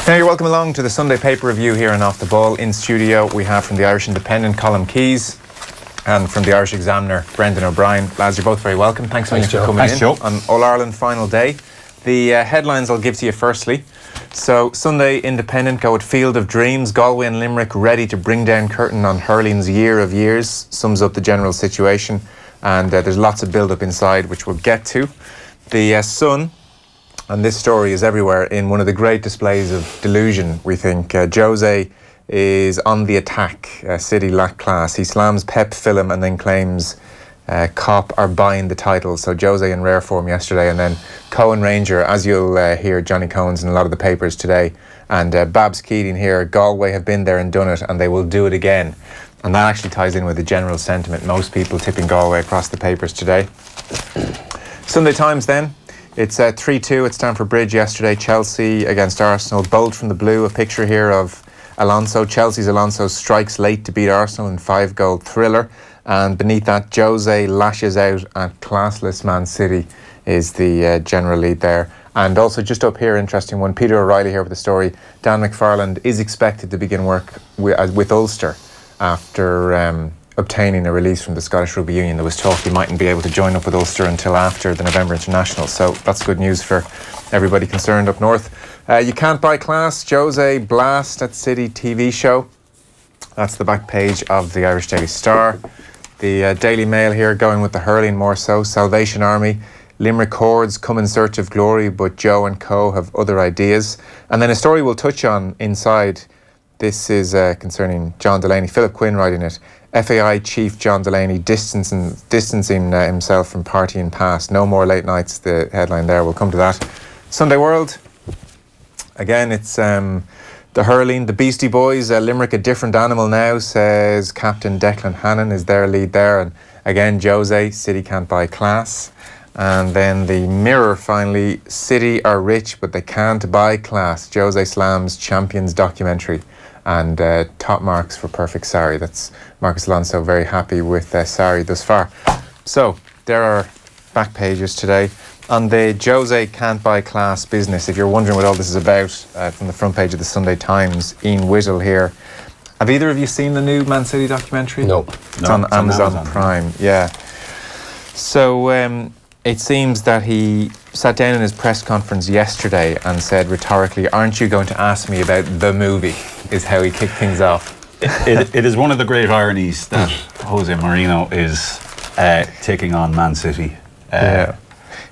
Now you're welcome along to the Sunday paper review here on Off the Ball. In studio we have from the Irish Independent Colm Keys and from the Irish Examiner Brendan O'Brien. Lads, you're both very welcome. Thanks for coming in on All-Ireland final day. The headlines I'll give to you firstly. So Sunday Independent go at Field of Dreams. Galway and Limerick ready to bring down curtain on Hurling's year of years. Sums up the general situation, and there's lots of build-up inside which we'll get to. The Sun, and this story is everywhere, in one of the great displays of delusion, we think. Jose is on the attack. City lack class. He slams Pep Film and then claims Cop are buying the title. So Jose in rare form yesterday, and then Coen Ranger, as you'll hear Johnny Coen's in a lot of the papers today, and Babs Keating here. Galway have been there and done it, and they will do it again. And that actually ties in with the general sentiment. Most people tipping Galway across the papers today. Sunday Times then. It's 3-2 at Stamford Bridge yesterday. Chelsea against Arsenal. Bold from the blue. A picture here of Alonso. Chelsea's Alonso strikes late to beat Arsenal in 5-goal thriller. And beneath that, Jose lashes out at classless Man City is the general lead there. And also just up here, interesting one, Peter O'Reilly here with the story. Dan McFarland is expected to begin work with Ulster after obtaining a release from the Scottish Rugby Union. There was talk he mightn't be able to join up with Ulster until after the November International, so that's good news for everybody concerned up north. You can't buy class. Jose blast at City TV show. That's the back page of the Irish Daily Star. The Daily Mail here going with the hurling more so. Salvation Army. Limerick hordes come in search of glory, but Joe and co have other ideas. And then a story we'll touch on inside. This is concerning John Delaney. Philip Quinn writing it. FAI chief John Delaney distancing himself from partying past. No more late nights, the headline there. We'll come to that. Sunday World. Again, it's the hurling. The Beastie Boys. Limerick a different animal now, says Captain Declan Hannon is their lead there. And again, Jose, City can't buy class. And then the Mirror finally. City are rich, but they can't buy class. Jose slams Champions documentary. And top marks for Perfect Sarri. That's Marcus Alonso very happy with Sarri thus far. So there are back pages today on the Jose can't buy class business. If you're wondering what all this is about, from the front page of the Sunday Times, Ian Whittle here. Have either of you seen the new Man City documentary? No. It's on Amazon Prime. Yeah. So it seems that he sat down in his press conference yesterday and said rhetorically, "Aren't you going to ask me about the movie?" is how he kicked things off. It is one of the great ironies that Jose Mourinho is taking on Man City.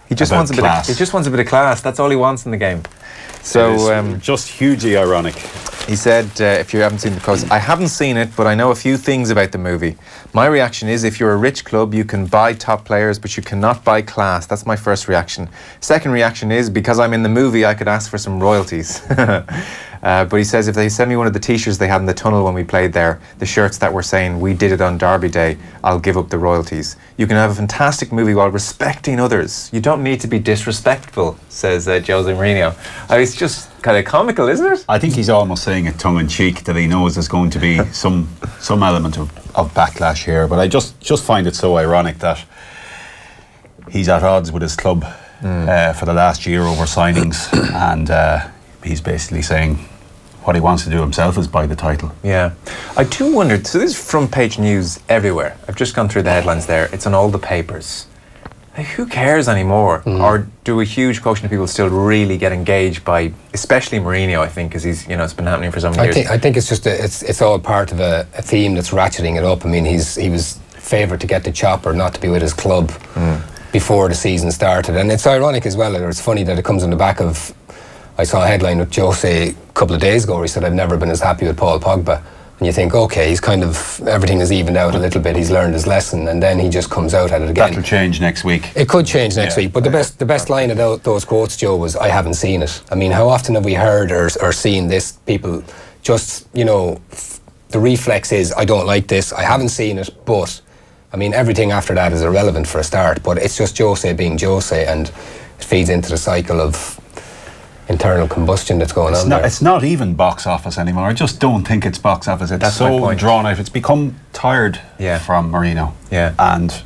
He just wants a bit of class. That's all he wants in the game. So just hugely ironic. He said, if you haven't seen the quotes, "I haven't seen it, but I know a few things about the movie. My reaction is, if you're a rich club, you can buy top players, but you cannot buy class." That's my first reaction. Second reaction is, because I'm in the movie, I could ask for some royalties. But he says, if they send me one of the t-shirts they had in the tunnel when we played there, the shirts that were saying, "We did it on Derby Day," I'll give up the royalties. You can have a fantastic movie while respecting others. You don't need to be disrespectful, says Jose Mourinho. It's just kind of comical, isn't it? I think he's almost saying it tongue-in-cheek, that he knows there's going to be some element of backlash here. But I just find it so ironic that he's at odds with his club for the last year over signings, and he's basically saying what he wants to do himself is buy the title. Yeah. I do wonder, so this is front page news everywhere. I've just gone through the headlines there. It's on all the papers. Like, who cares anymore? Or do a huge quotient of people still really get engaged by, especially Mourinho, I think, because he's, it's been happening for so many years. I think it's just it's all part of a theme that's ratcheting it up. I mean, he was favoured to get the chop or not to be with his club before the season started. And it's ironic as well, or it's funny that it comes on the back of, I saw a headline with Jose a couple of days ago where he said, "I've never been as happy with Paul Pogba." And you think, okay, he's kind of, everything has evened out a little bit, he's learned his lesson, and then he just comes out at it again. That'll change next week. It could change next week, but the best line of those quotes, Joe, was, "I haven't seen it." I mean, how often have we heard or seen this, people just, the reflex is, "I don't like this, I haven't seen it," but, I mean, everything after that is irrelevant for a start, but it's just Jose being Jose, and it feeds into the cycle of internal combustion that's going on there. It's not even box office anymore. I just don't think it's box office. It's so drawn out. It's become tired from Mourinho. Yeah. And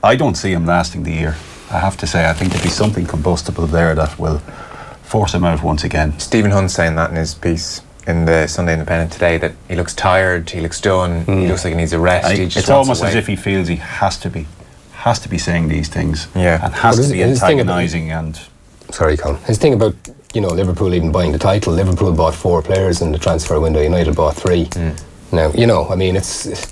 I don't see him lasting the year. I have to say, I think there'll be something combustible there that will force him out once again. Stephen Hunt's saying that in his piece in the Sunday Independent today, that he looks tired, he looks done, he looks like he needs a rest. It's almost as if he feels he has to be saying these things, and has to be antagonising. And sorry, Colm. His thing about Liverpool even buying the title. Liverpool bought 4 players in the transfer window. United bought 3. Now, I mean,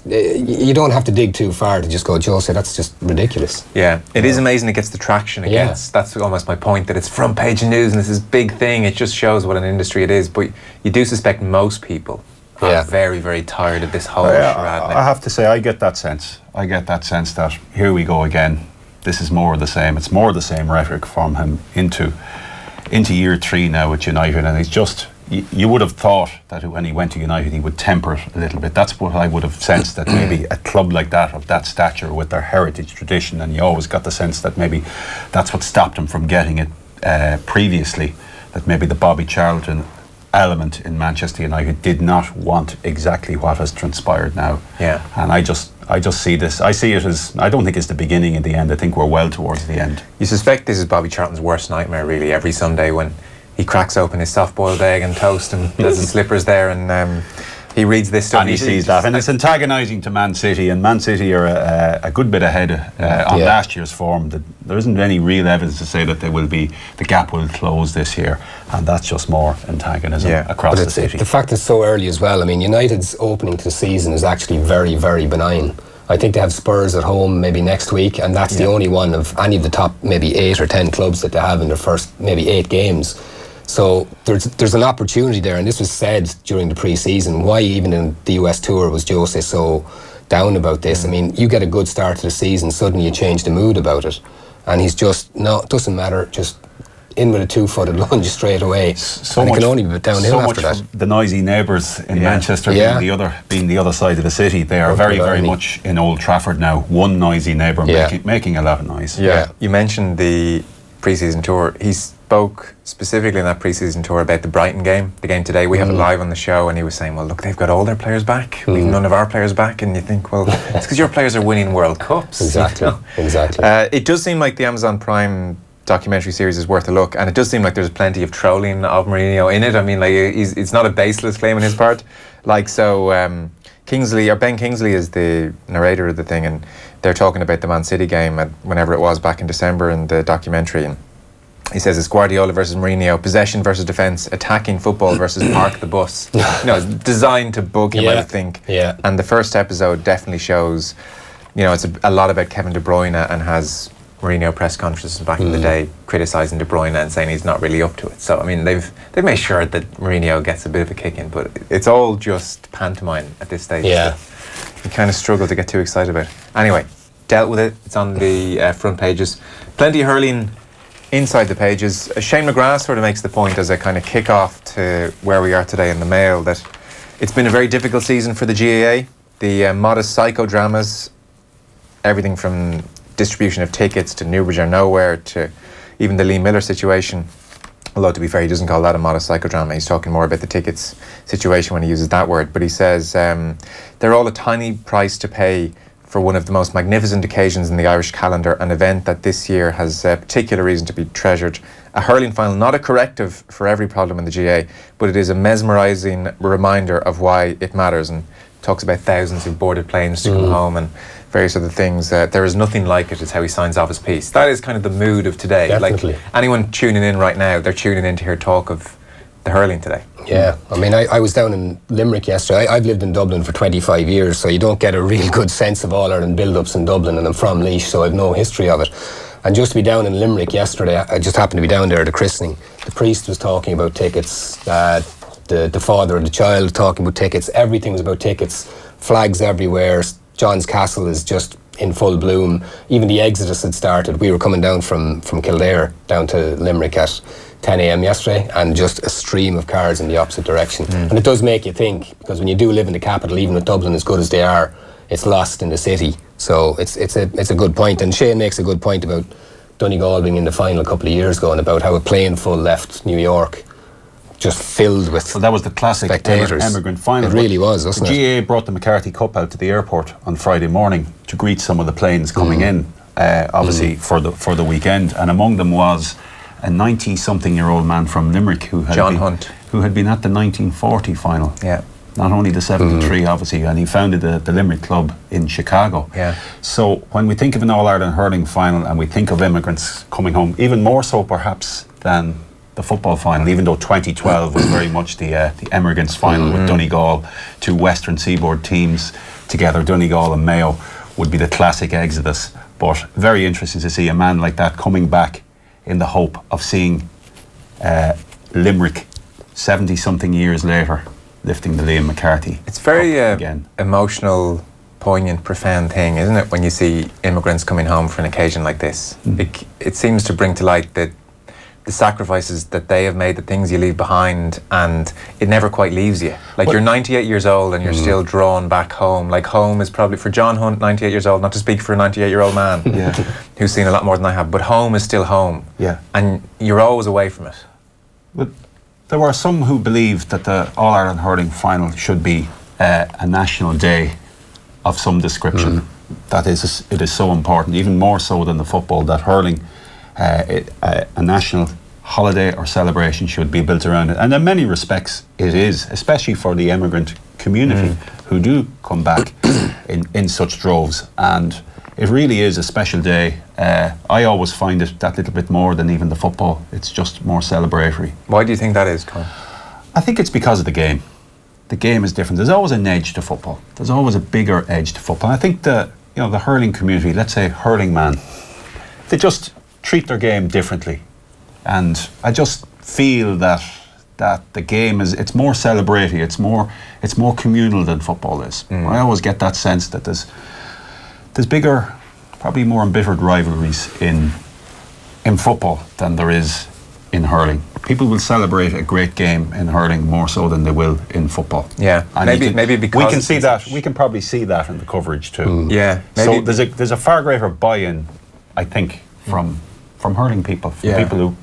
you don't have to dig too far to just go, Jose, that's just ridiculous. Yeah, it is amazing it gets the traction it gets. That's almost my point, that it's front page news and this is big thing. It just shows what an industry it is. But you do suspect most people are very, very tired of this whole charade. I have to say, I get that sense. That here we go again. This is more of the same. It's more of the same rhetoric from him into year 3 now with United, and it's just... You would have thought that when he went to United he would temper it a little bit. That's what I would have sensed, that maybe a club like that, of that stature, with their heritage, tradition, and you always got the sense that maybe that's what stopped him from getting it previously, that maybe the Bobby Charlton element in Manchester United did not want exactly what has transpired now. Yeah. And I just see this. I see it as, I don't think it's the beginning and the end. I think we're well towards the end. You suspect this is Bobby Charlton's worst nightmare, really, every Sunday when he cracks open his soft-boiled egg and toast and has his slippers there, and he reads this stuff. And he sees that. And it's antagonising to Man City, and Man City are a good bit ahead on last year's form. There isn't any real evidence to say that the gap will close this year, and that's just more antagonism across the city. The fact is so early as well. I mean, United's opening to the season is actually very, very benign. I think they have Spurs at home maybe next week, and that's the only one of any of the top maybe 8 or 10 clubs that they have in their first maybe 8 games. So there's an opportunity there, and this was said during the pre-season. Why even in the US tour was Jose so down about this? I mean, you get a good start to the season, suddenly you change the mood about it, and he's just, no, it doesn't matter, just in with a 2-footed lunge straight away. And it can only be downhill after that. The noisy neighbours in Manchester being the other side of the city. They are very, very much in Old Trafford now. One noisy neighbour making a lot of noise. You mentioned the pre-season tour. He spoke specifically in that pre-season tour about the Brighton game, the game today. We have it live on the show, and he was saying, well, look, they've got all their players back. We've none of our players back. And you think, well, it's because your players are winning World Cups. Exactly. Exactly. It does seem like the Amazon Prime documentary series is worth a look, and it does seem like there's plenty of trolling of Mourinho in it. I mean, like, it's not a baseless claim on his part. Like, so Ben Kingsley is the narrator of the thing, and they're talking about the Man City game whenever it was back in December in the documentary, and he says it's Guardiola versus Mourinho, possession versus defence, attacking football versus park the bus. It's designed to bug him, I think. Yeah. And the first episode definitely shows, it's a lot about Kevin De Bruyne, and has Mourinho press conferences back in the day criticising De Bruyne and saying he's not really up to it. So I mean, they've made sure that Mourinho gets a bit of a kick in, but it's all just pantomime at this stage. Yeah. You kind of struggle to get too excited about it. Anyway, dealt with it. It's on the front pages. Plenty of hurling inside the pages. Shane McGrath sort of makes the point as I kind of kick off to where we are today in the Mail, that it's been a very difficult season for the GAA. The modest psychodramas, everything from distribution of tickets to Newbridge or Nowhere to even the Lee Miller situation. Although, to be fair, he doesn't call that a modest psychodrama. He's talking more about the tickets situation when he uses that word. But he says they're all a tiny price to pay for one of the most magnificent occasions in the Irish calendar, an event that this year has a particular reason to be treasured. A hurling final, not a corrective for every problem in the GAA, but it is a mesmerising reminder of why it matters, and talks about thousands who've boarded planes to come home and various other things. There is nothing like it, is how he signs off his piece. That is kind of the mood of today. Definitely. Like, anyone tuning in right now, they're tuning in to hear talk of the hurling today. Yeah, I mean, I was down in Limerick yesterday. I've lived in Dublin for 25 years, so you don't get a real good sense of All-Ireland build-ups in Dublin, and I'm from Laois, so I've no history of it. And just to be down in Limerick yesterday, I just happened to be down there at the christening. The priest was talking about tickets, the father of the child talking about tickets, everything was about tickets, flags everywhere. John's Castle is just in full bloom. Even the Exodus had started. We were coming down from Kildare down to Limerick at 10 a.m. yesterday, and just a stream of cars in the opposite direction. And it does make you think, because when you do live in the capital, even with Dublin as good as they are, it's lost in the city. So it's a good point. And Shane makes a good point about Donegal being in the final a couple of years ago, and about how a plane full left New York, just filled with that was the classic spectators. Emigrant final. It really was, wasn't it? The GAA brought the McCarthy Cup out to the airport on Friday morning to greet some of the planes coming in, obviously for the weekend, and among them was a 90-something-year-old man from Limerick who had been at the 1940 final. Yeah. Not only the 73, obviously, and he founded the Limerick Club in Chicago. Yeah. So when we think of an All-Ireland hurling final and we think of immigrants coming home, even more so perhaps than the football final, even though 2012 was very much the emigrants final with Donegal, two Western Seaboard teams together, Donegal and Mayo, would be the classic exodus. But very interesting to see a man like that coming back in the hope of seeing Limerick 70-something years later lifting the Liam McCarthy. It's very emotional, poignant, profound thing, isn't it, when you see immigrants coming home for an occasion like this? It seems to bring to light the sacrifices that they have made, the things you leave behind, and it never quite leaves you. Like, you're 98 years old and you're still drawn back home. Like, home is probably, for John Hunt, 98 years old, not to speak for a 98-year-old man who's seen a lot more than I have, but home is still home. Yeah. And you're always away from it. But there were some who believed that the All-Ireland hurling final should be a national day of some description. That is, it is so important, even more so than the football, that hurling, a national holiday or celebration should be built around it. And in many respects it is, especially for the immigrant community who do come back in such droves. And it really is a special day. I always find it that little bit more than even the football. It's just more celebratory. Why do you think that is, Colm? I think it's because of the game. The game is different. There's always an edge to football. There's always a bigger edge to football. I think the hurling community, let's say Hurling Man, they just treat their game differently. And I just feel that the game it's more celebratory, it's more communal than football is. I always get that sense that there's bigger, probably more embittered rivalries in football than there is in hurling. People will celebrate a great game in hurling more so than they will in football. Yeah, and maybe because we can see that. We can probably see that in the coverage too. Yeah, so there's a far greater buy-in, I think, from hurling people, from people who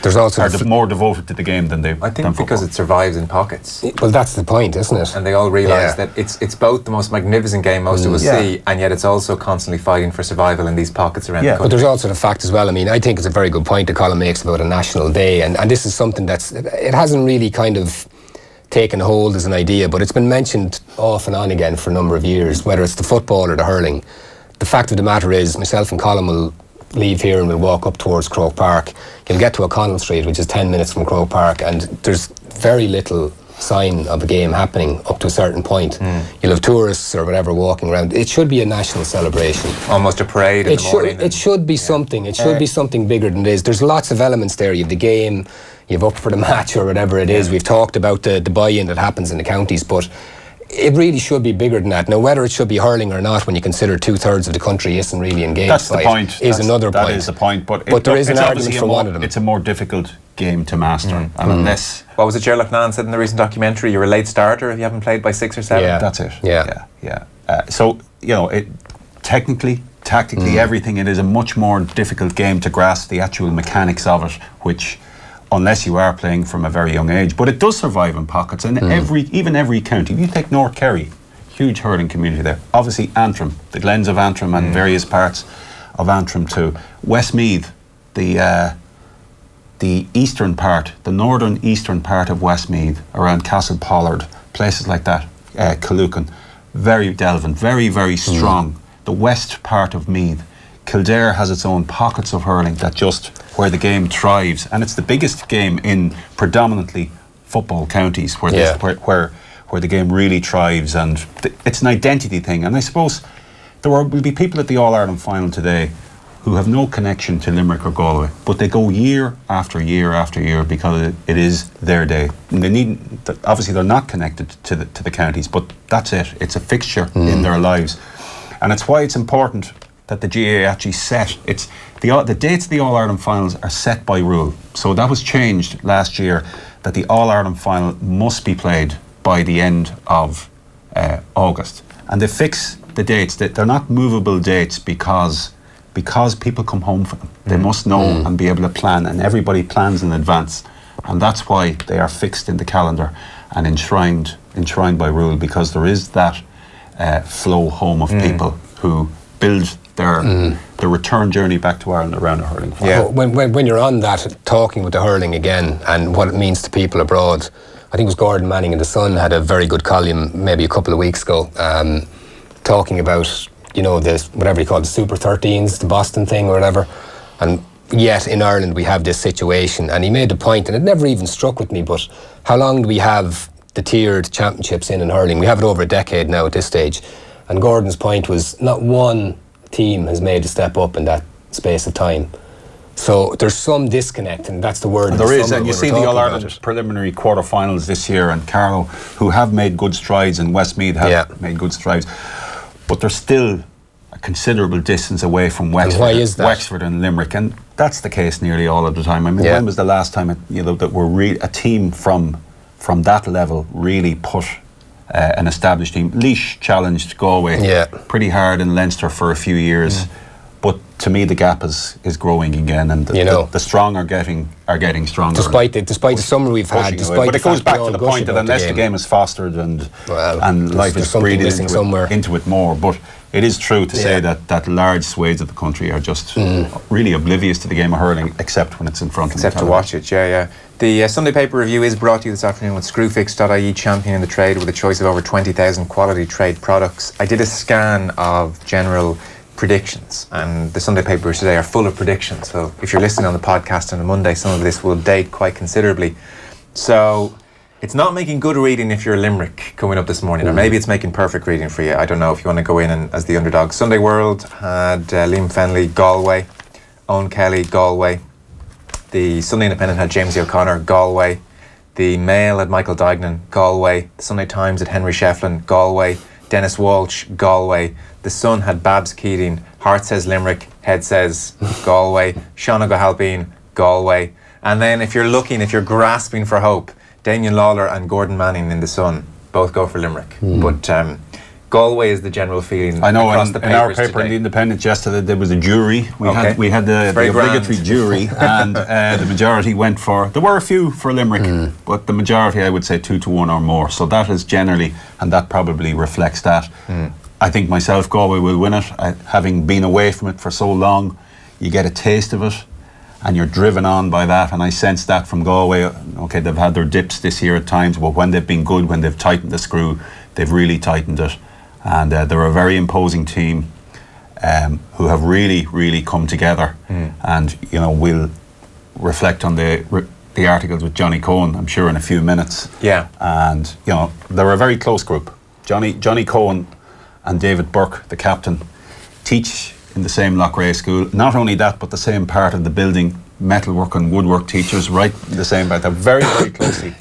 there's also are more devoted to the game than they. I think because it survives in pockets. Well, that's the point, isn't it? And they all realise that it's both the most magnificent game most of us see, and yet it's also constantly fighting for survival in these pockets around the country. But there's also the fact as well, I mean, I think it's a very good point that Colin makes about a national day, and this is something it hasn't really kind of taken hold as an idea, but it's been mentioned off and on again for a number of years, whether it's the football or the hurling. The fact of the matter is, myself and Colin will leave here and we'll walk up towards Croke Park. You'll get to O'Connell Street, which is 10 minutes from Croke Park, and there's very little sign of a game happening up to a certain point. You'll have tourists or whatever walking around. It should be a national celebration. Almost a parade in the morning. It should be something. It should be something bigger than it is. There's lots of elements there. You have the game, you have up for the match or whatever it is. We've talked about the buy-in that happens in the counties, but it really should be bigger than that. Now, whether it should be hurling or not, when you consider 2/3 of the country isn't really engaged, that's the point. Is another point. That is the point. But there is an argument for one of them. It's a more difficult game to master, and unless. What was it Gerlach Nan said in the recent documentary? You're a late starter if you haven't played by 6 or 7. Yeah, that's it. Yeah. So technically, tactically, everything. It is a much more difficult game to grasp the actual mechanics of it, which, unless you are playing from a very young age. But it does survive in pockets, and even every county. If you take North Kerry, huge hurling community there. Obviously Antrim, the glens of Antrim and various parts of Antrim too. Westmeath, the eastern part, the northern eastern part of Westmeath, around Castle Pollard, places like that, Calucan, very delvant, very, very strong. The west part of Meath, Kildare has its own pockets of hurling that just where the game thrives, and it's the biggest game in predominantly football counties where the game really thrives, and it's an identity thing. And I suppose there will be people at the All-Ireland final today who have no connection to Limerick or Galway, but they go year after year after year because it is their day. And obviously they're not connected to the counties, but that's it. It's a fixture in their lives, and it's why it's important that the GAA actually set the dates of the All-Ireland finals are set by rule. So that was changed last year, that the All-Ireland final must be played by the end of August, and they fix the dates. That they're not movable dates because people come home for them. They must know and be able to plan, and everybody plans in advance, and that's why they are fixed in the calendar and enshrined by rule, because there is that flow home of people who build their return journey back to Ireland around the hurling. Yeah. When you're on that, talking with the hurling again and what it means to people abroad, I think it was Gordon Manning in The Sun had a very good column maybe a couple of weeks ago, talking about, you know, this, whatever you call it, the Super 13s, the Boston thing or whatever, and yet in Ireland we have this situation. And he made the point, and it never even struck with me, but how long do we have the tiered championships in hurling? We have it over a decade now at this stage. And Gordon's point was not one team has made a step up in that space of time. So there's some disconnect, and that's the word. There is, and you see the All-Ireland preliminary quarter-finals this year, and Carlow, who have made good strides, and Westmeath have made good strides, but they're still a considerable distance away from Wexford. And why is that? Wexford and Limerick, and that's the case nearly all of the time. I mean, when was the last time that a team from that level really put an established team? Laois challenged Galway pretty hard in Leinster for a few years. But to me, the gap is growing again, and the strong are getting stronger. Despite the summer we've had, but it goes back to the point that unless the game is fostered and life is breathed into it more. But it is true to say that large swathes of the country are just really oblivious to the game of hurling, except when it's in front of them. Except to watch it, yeah. The Sunday paper review is brought to you this afternoon with Screwfix.ie, championing the trade with a choice of over 20,000 quality trade products. I did a scan of general predictions, and the Sunday papers today are full of predictions, so if you're listening on the podcast on a Monday, some of this will date quite considerably. So it's not making good reading if you're Limerick coming up this morning, or maybe it's making perfect reading for you. I don't know if you want to go in and, as the underdog. Sunday World had Liam Fennelly, Galway, Owen Kelly, Galway. The Sunday Independent had Jamesy O'Connor, Galway. The Mail had Michael Dignan, Galway. The Sunday Times had Henry Shefflin, Galway. Dennis Walsh, Galway. The Sun had Babs Keating, Heart says Limerick, Head says Galway. Sean O'Halpine, Galway. And then if you're grasping for hope, Damien Lawler and Gordon Manning in The Sun both go for Limerick. But Galway is the general feeling. I know across in our paper today. in the Independent yesterday there was a jury. We had the obligatory jury, and the majority went for. There were a few for Limerick, but the majority, I would say, 2-1 or more. So that is generally, and that probably reflects that. I think myself, Galway will win it. Having been away from it for so long, you get a taste of it, and you're driven on by that. And I sense that from Galway. Okay, they've had their dips this year at times, but when they've been good, when they've tightened the screw, they've really tightened it. And they're a very imposing team who have really come together. And we'll reflect on the articles with Johnny Coen, I'm sure, in a few minutes. Yeah. And they're a very close group. Johnny Coen and David Burke, the captain, teach in the same Loughrea school. Not only that, but the same part of the building, metalwork and woodwork teachers, right? The same part. They're very closely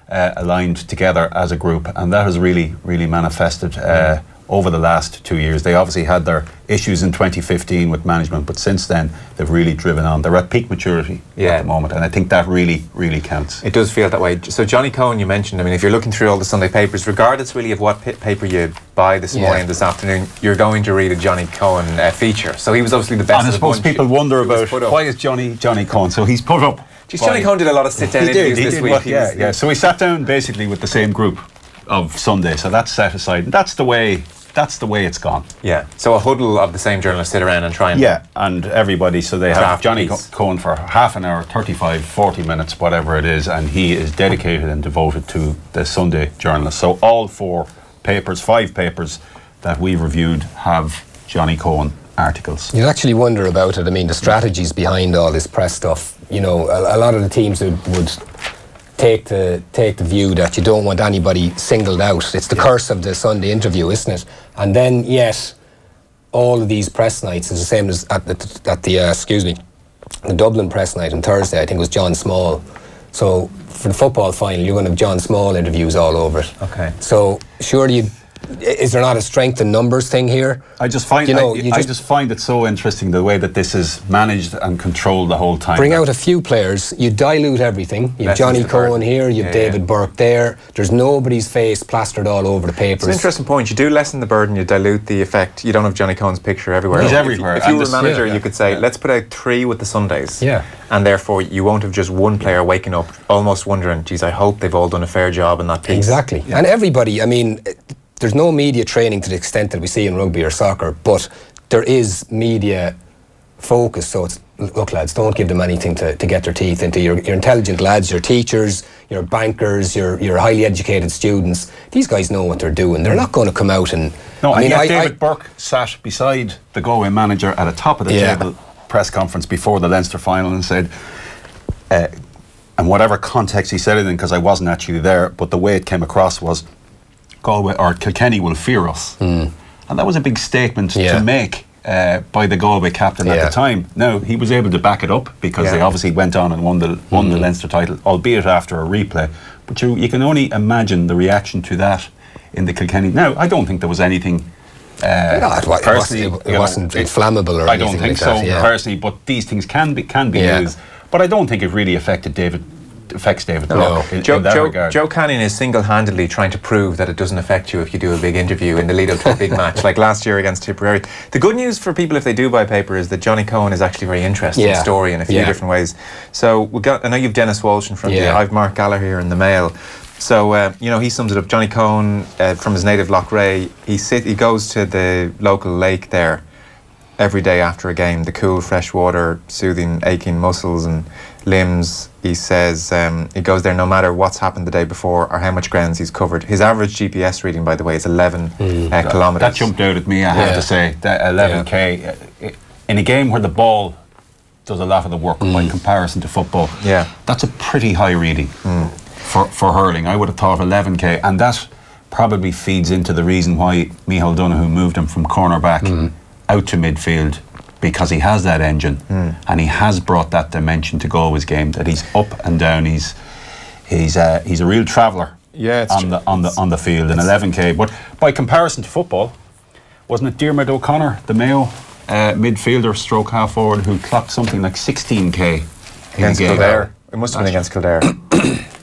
aligned together as a group, and that has really manifested over the last 2 years. They obviously had their issues in 2015 with management, but since then they've really driven on. They're at peak maturity at the moment, and I think that really counts. It does feel that way. So Johnny Coen, you mentioned, I mean, if you're looking through all the Sunday papers, regardless really of what paper you buy this morning, this afternoon, you're going to read a Johnny Coen feature. So he was obviously the best. And I suppose people wonder about why is Johnny Coen. So he's put up. Johnny Coen did a lot of sit-down interviews this week. So we sat down basically with the same group of Sunday. So that's set aside. And that's the way it's gone. Yeah. So a huddle of the same journalists sit around and try and... Yeah, and everybody, so they have Johnny Coen for half an hour, 35, 40 minutes, whatever it is, and he is dedicated and devoted to the Sunday journalists. So all 5 papers that we've reviewed have Johnny Coen articles. You actually wonder about it. I mean, the strategies behind all this press stuff. A lot of the teams would take the view that you don't want anybody singled out. It's the curse of the Sunday interview, isn't it? And then, yet, all of these press nights is the same as at the Dublin press night on Thursday. I think it was John Small. So for the football final, you're going to have John Small interviews all over it. Okay. So surely is there not a strength in numbers thing here? I just find it so interesting the way that this is managed and controlled the whole time. Bring out a few players, you dilute everything. You have Johnny Coen here, you have David Burke there. There's nobody's face plastered all over the papers. It's an interesting point. You do lessen the burden, you dilute the effect. You don't have Johnny Coen's picture everywhere. He's everywhere. If you were a manager, you could say, let's put out 3 with the Sundays. Yeah. And therefore, you won't have just one player waking up almost wondering, geez, I hope they've all done a fair job in that piece. Exactly. Yeah. And everybody, I mean, there's no media training to the extent that we see in rugby or soccer, but there is media focus, so it's, look lads, don't give them anything to get their teeth into. You're intelligent lads, your teachers, your bankers, your highly educated students. These guys know what they're doing. They're not going to come out and... No, I mean, David Burke sat beside the Galway manager at the top of the table press conference before the Leinster final and said, and whatever context he said it in, because I wasn't actually there, but the way it came across was, Galway or Kilkenny will fear us. And that was a big statement to make by the Galway captain at the time. Now, he was able to back it up because they obviously went on and won the Leinster title, albeit after a replay. But you can only imagine the reaction to that in the Kilkenny. Now, I don't think there was anything... it wasn't inflammable or anything. I don't think so, personally, but these things can be used. But I don't think it really affects David Burke in that regard. Joe Canning is single-handedly trying to prove that it doesn't affect you if you do a big interview in the lead-up to a big match, like last year against Tipperary. The good news for people if they do buy paper is that Johnny Coen is actually a very interesting story in a few different ways. So I know you've Dennis Walsh in front of you. I've Mark Gallagher here in the Mail. So he sums it up. Johnny Coen from his native Loughrea, he goes to the local lake there every day after a game. The cool, fresh water, soothing aching muscles and limbs. He says he goes there no matter what's happened the day before or how much grounds he's covered. His average GPS reading, by the way, is 11 kilometres. That jumped out at me, I have to say. That 11k in a game where the ball does a lot of the work by comparison to football. That's a pretty high reading for hurling. I would have thought 11k, and that probably feeds into the reason why Micheál Donoghue moved him from cornerback out to midfield, because he has that engine and he has brought that dimension to Galway's game, that he's up and down, he's a real traveller on the field in 11k. But by comparison to football, wasn't it Diarmuid O'Connor, the Mayo midfielder stroke half forward, who clocked something like 16k against Kildare? It must have been against Kildare.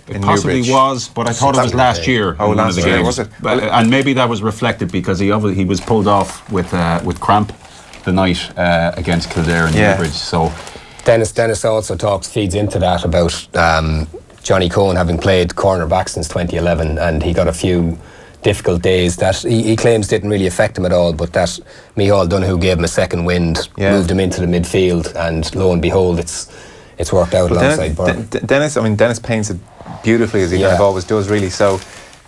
It possibly was, but I thought it was last year. Oh, last year, was it? And maybe that was reflected because he was pulled off with cramp the night against Kildare in Newbridge. So Dennis also feeds into that about Johnny Coen having played cornerback since 2011, and he got a few difficult days that he claims didn't really affect him at all, but that Micheál Donoghue gave him a second wind, moved him into the midfield, and lo and behold, it's worked out alongside Burke. Dennis paints it beautifully, as he kind of always does, really. So,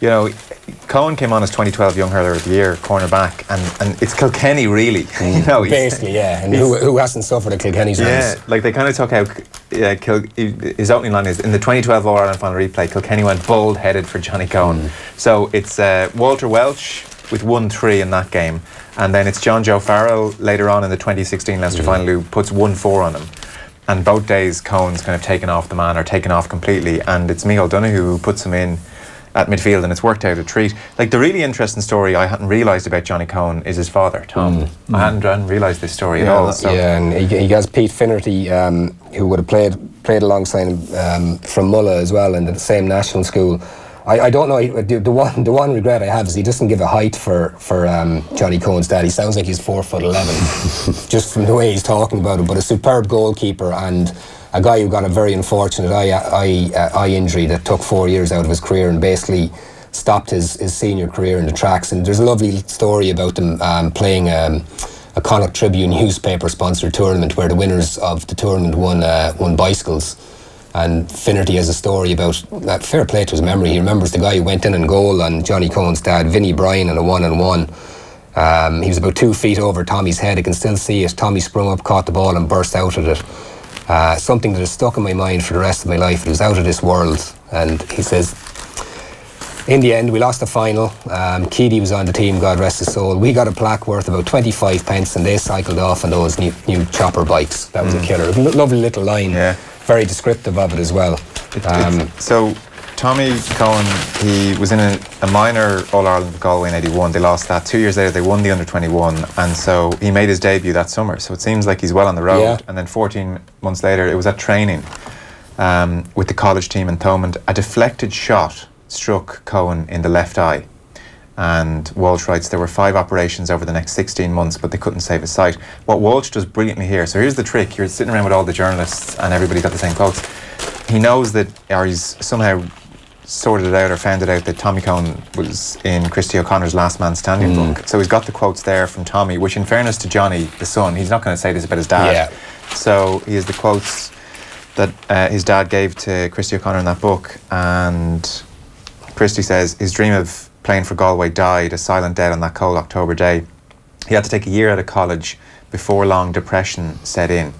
Coen came on as 2012 Young Hurler of the Year, cornerback, and it's Kilkenny, really. Basically, and who hasn't suffered at Kilkenny's hands? Like they kind of took out his opening line is, in the 2012 All-Ireland final replay, Kilkenny went bold-headed for Johnny Coen. So it's Walter Welch with 1-3 in that game, and then it's John Joe Farrell later on in the 2016 Leinster final who puts 1-4 on him. And both days Coen's kind of taken off the man, or taken off completely, and it's Micheál Donoghue who puts him in at midfield, and it's worked out a treat. Like, the really interesting story I hadn't realised about Johnny Coen is his father, Tom. I hadn't realised this story at all. So. Yeah, and he has Pete Finnerty, who would have played alongside him from Mulla as well, in the same national school. I don't know, the one regret I have is he doesn't give a height for Johnny Coen's dad. He sounds like he's 4'11", just from the way he's talking about it. But a superb goalkeeper, and a guy who got a very unfortunate eye injury that took 4 years out of his career and basically stopped his senior career in the tracks. And there's a lovely story about them playing a Connacht Tribune newspaper sponsored tournament where the winners of the tournament won bicycles. And Finnerty has a story about, fair play to his memory, he remembers the guy who went in goal on Johnny Coen's dad, Vinnie Bryan, in a 1-on-1. He was about 2 feet over Tommy's head. I can still see it. Tommy sprung up, caught the ball and burst out at it. Something that has stuck in my mind for the rest of my life. It was out of this world. And he says, in the end, we lost the final. Keady was on the team, God rest his soul. We got a plaque worth about 25 pence and they cycled off on those new chopper bikes. That was a killer. Lovely little line. Very descriptive of it as well. So Tommy Coen, he was in a minor All-Ireland with Galway in 81. They lost that. 2 years later they won the under-21, and so he made his debut that summer. So it seems like he's well on the road. And then 14 months later it was at training with the college team in Thomond. A deflected shot struck Coen in the left eye, and Walsh writes there were 5 operations over the next 16 months, but they couldn't save his sight. What Walsh does brilliantly here, so here's the trick, you're sitting around with all the journalists and everybody got the same quotes. He knows that, or he's somehow sorted it out or found it out that Tommy Coen was in Christy O'Connor's Last Man Standing book. So he's got the quotes there from Tommy, which in fairness to Johnny, the son, he's not going to say this about his dad. Yeah. So he has the quotes that his dad gave to Christy O'Connor in that book. And Christy says, his dream of playing for Galway died a silent death on that cold October day. He had to take a year out of college. Before long, depression set in.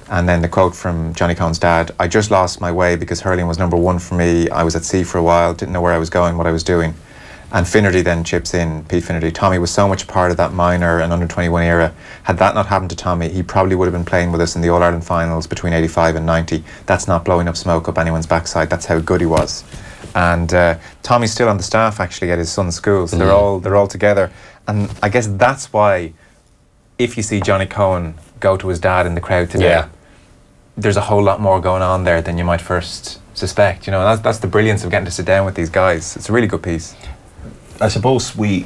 And then the quote from Johnny Coen's dad, I just lost my way because hurling was number one for me. I was at sea for a while, didn't know where I was going, what I was doing. And Finnerty then chips in, Pete Finnerty. Tommy was so much part of that minor and under-21 era. Had that not happened to Tommy, he probably would have been playing with us in the All-Ireland finals between 85 and 90. That's not blowing up smoke up anyone's backside. That's how good he was. And Tommy's still on the staff actually at his son's school, so they're all together. And I guess that's why if you see Johnny Coen go to his dad in the crowd today, there's a whole lot more going on there than you might first suspect. You know, that's the brilliance of getting to sit down with these guys. It's a really good piece. I suppose we,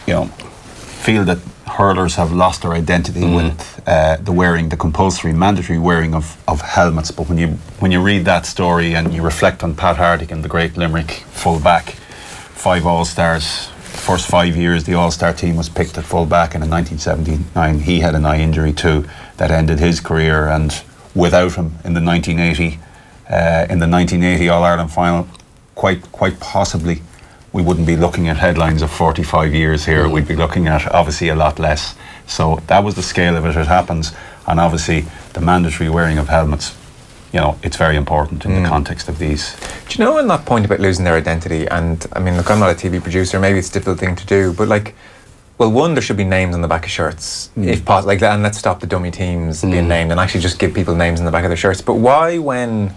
feel that hurlers have lost their identity with the compulsory, mandatory wearing of helmets. But when you read that story and you reflect on Pat Hartigan, the great Limerick full-back, 5 All-Stars, first 5 years the All-Star team was picked at full-back, and in 1979 he had an eye injury too that ended his career, and without him in the 1980 All-Ireland final, quite possibly we wouldn't be looking at headlines of 45 years here. We'd be looking at obviously a lot less. So that was the scale of it. It happens, and obviously the mandatory wearing of helmets, it's very important in the context of these. Do you know on that point about losing their identity? And I mean, look, I'm not a TV producer, maybe it's a difficult thing to do, but one, there should be names on the back of shirts, if possible, and let's stop the dummy teams being named and actually just give people names on the back of their shirts. But why, when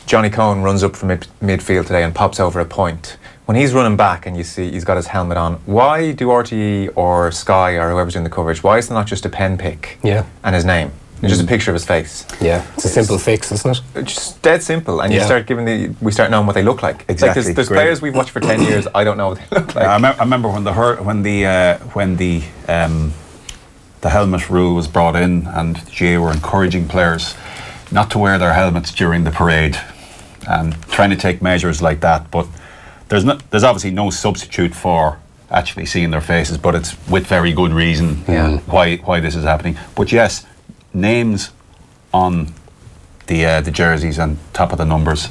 Johnny Coen runs up from midfield today and pops over a point, when he's running back and you see he's got his helmet on, why do RTE or Sky or whoever's doing the coverage, why is there not just a pen pick and his name? It's just a picture of his face. Yeah, it's a simple fix, isn't it? It's just dead simple, and we start knowing what they look like. Exactly. Like there's players we've watched for 10 years. I don't know what they look like. I remember when the helmet rule was brought in, and GA were encouraging players not to wear their helmets during the parade, and trying to take measures like that. But there's obviously no substitute for actually seeing their faces, but it's with very good reason why this is happening. But yes, names on the jerseys and top of the numbers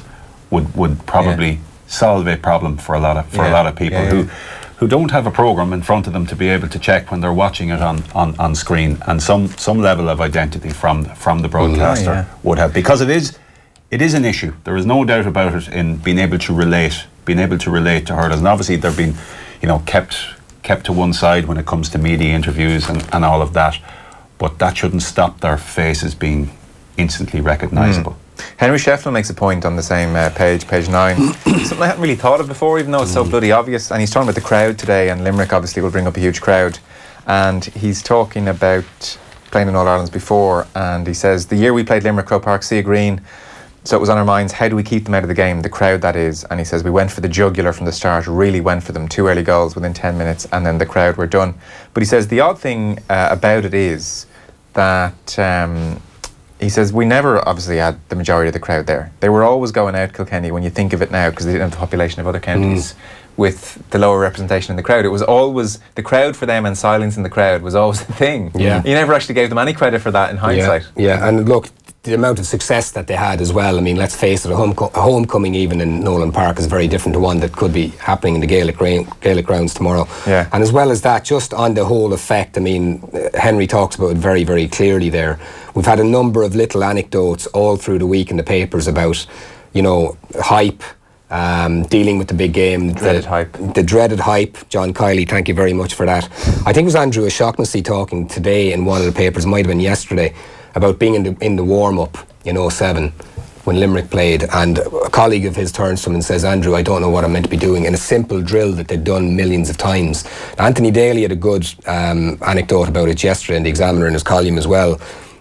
would probably solve a problem for a lot of people who don't have a programme in front of them to be able to check when they're watching it on screen, and some level of identity from the broadcaster would have, because it is an issue. There is no doubt about it in being able to relate to hurlers, and obviously they're being kept to one side when it comes to media interviews and all of that. But that shouldn't stop their faces being instantly recognisable. Henry Shefflin makes a point on the same page 9. Something I hadn't really thought of before, even though it's so bloody obvious. And he's talking about the crowd today, and Limerick obviously will bring up a huge crowd. And he's talking about playing in All-Irelands before, and he says, the year we played Limerick, Croke Park, Sea Green, so it was on our minds, how do we keep them out of the game, the crowd that is. And he says, we went for the jugular from the start, really went for them, 2 early goals within 10 minutes, and then the crowd were done. But he says the odd thing about it is that he says we never obviously had the majority of the crowd there. They were always going out Kilkenny, when you think of it now, because they didn't have the population of other counties, with the lower representation in the crowd. It was always the crowd for them, and silence in the crowd was always the thing. You never actually gave them any credit for that in hindsight. And look, the amount of success that they had as well. I mean, let's face it, a homecoming even in Nolan Park is very different to one that could be happening in the Gaelic grounds tomorrow. And as well as that, just on the whole effect, I mean, Henry talks about it very, very clearly there. We've had a number of little anecdotes all through the week in the papers about, hype, dealing with the big game. The dreaded hype. John Kiley, thank you very much for that. I think it was Andrew O'Shaughnessy talking today in one of the papers, might have been yesterday, about being in the warm-up in 07 when Limerick played, and a colleague of his turns to him and says, Andrew, I don't know what I'm meant to be doing, in a simple drill that they'd done millions of times. Anthony Daly had a good anecdote about it yesterday in the Examiner in his column as well,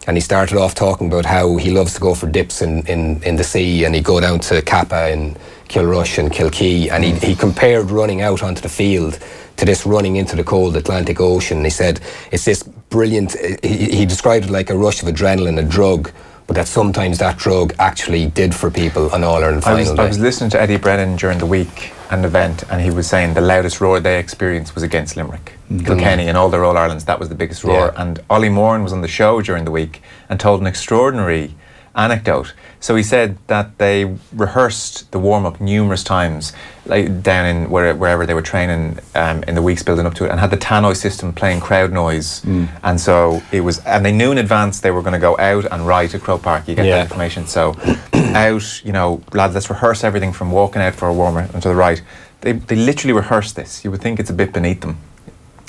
and he started off talking about how he loves to go for dips in the sea, and he'd go down to Kappa and Kilrush and Kilkee, and he compared running out onto the field to this running into the cold Atlantic Ocean. He said it's this brilliant, he described it like a rush of adrenaline, a drug, but that sometimes that drug actually did for people on All-Ireland final day. I was listening to Eddie Brennan during the week, an event, and he was saying the loudest roar they experienced was against Limerick. Kilkenny and all their All-Irelands, that was the biggest roar. And Ollie Moran was on the show during the week and told an extraordinary anecdote. So he said that they rehearsed the warm-up numerous times, like down in wherever they were training in the weeks building up to it, and had the tannoy system playing crowd noise. And so it was, and they knew in advance they were going to go out and write at Croke Park. You get that information. So out, you know, lads, let's rehearse everything from walking out for a warmer and to the right. They literally rehearsed this. You would think it's a bit beneath them.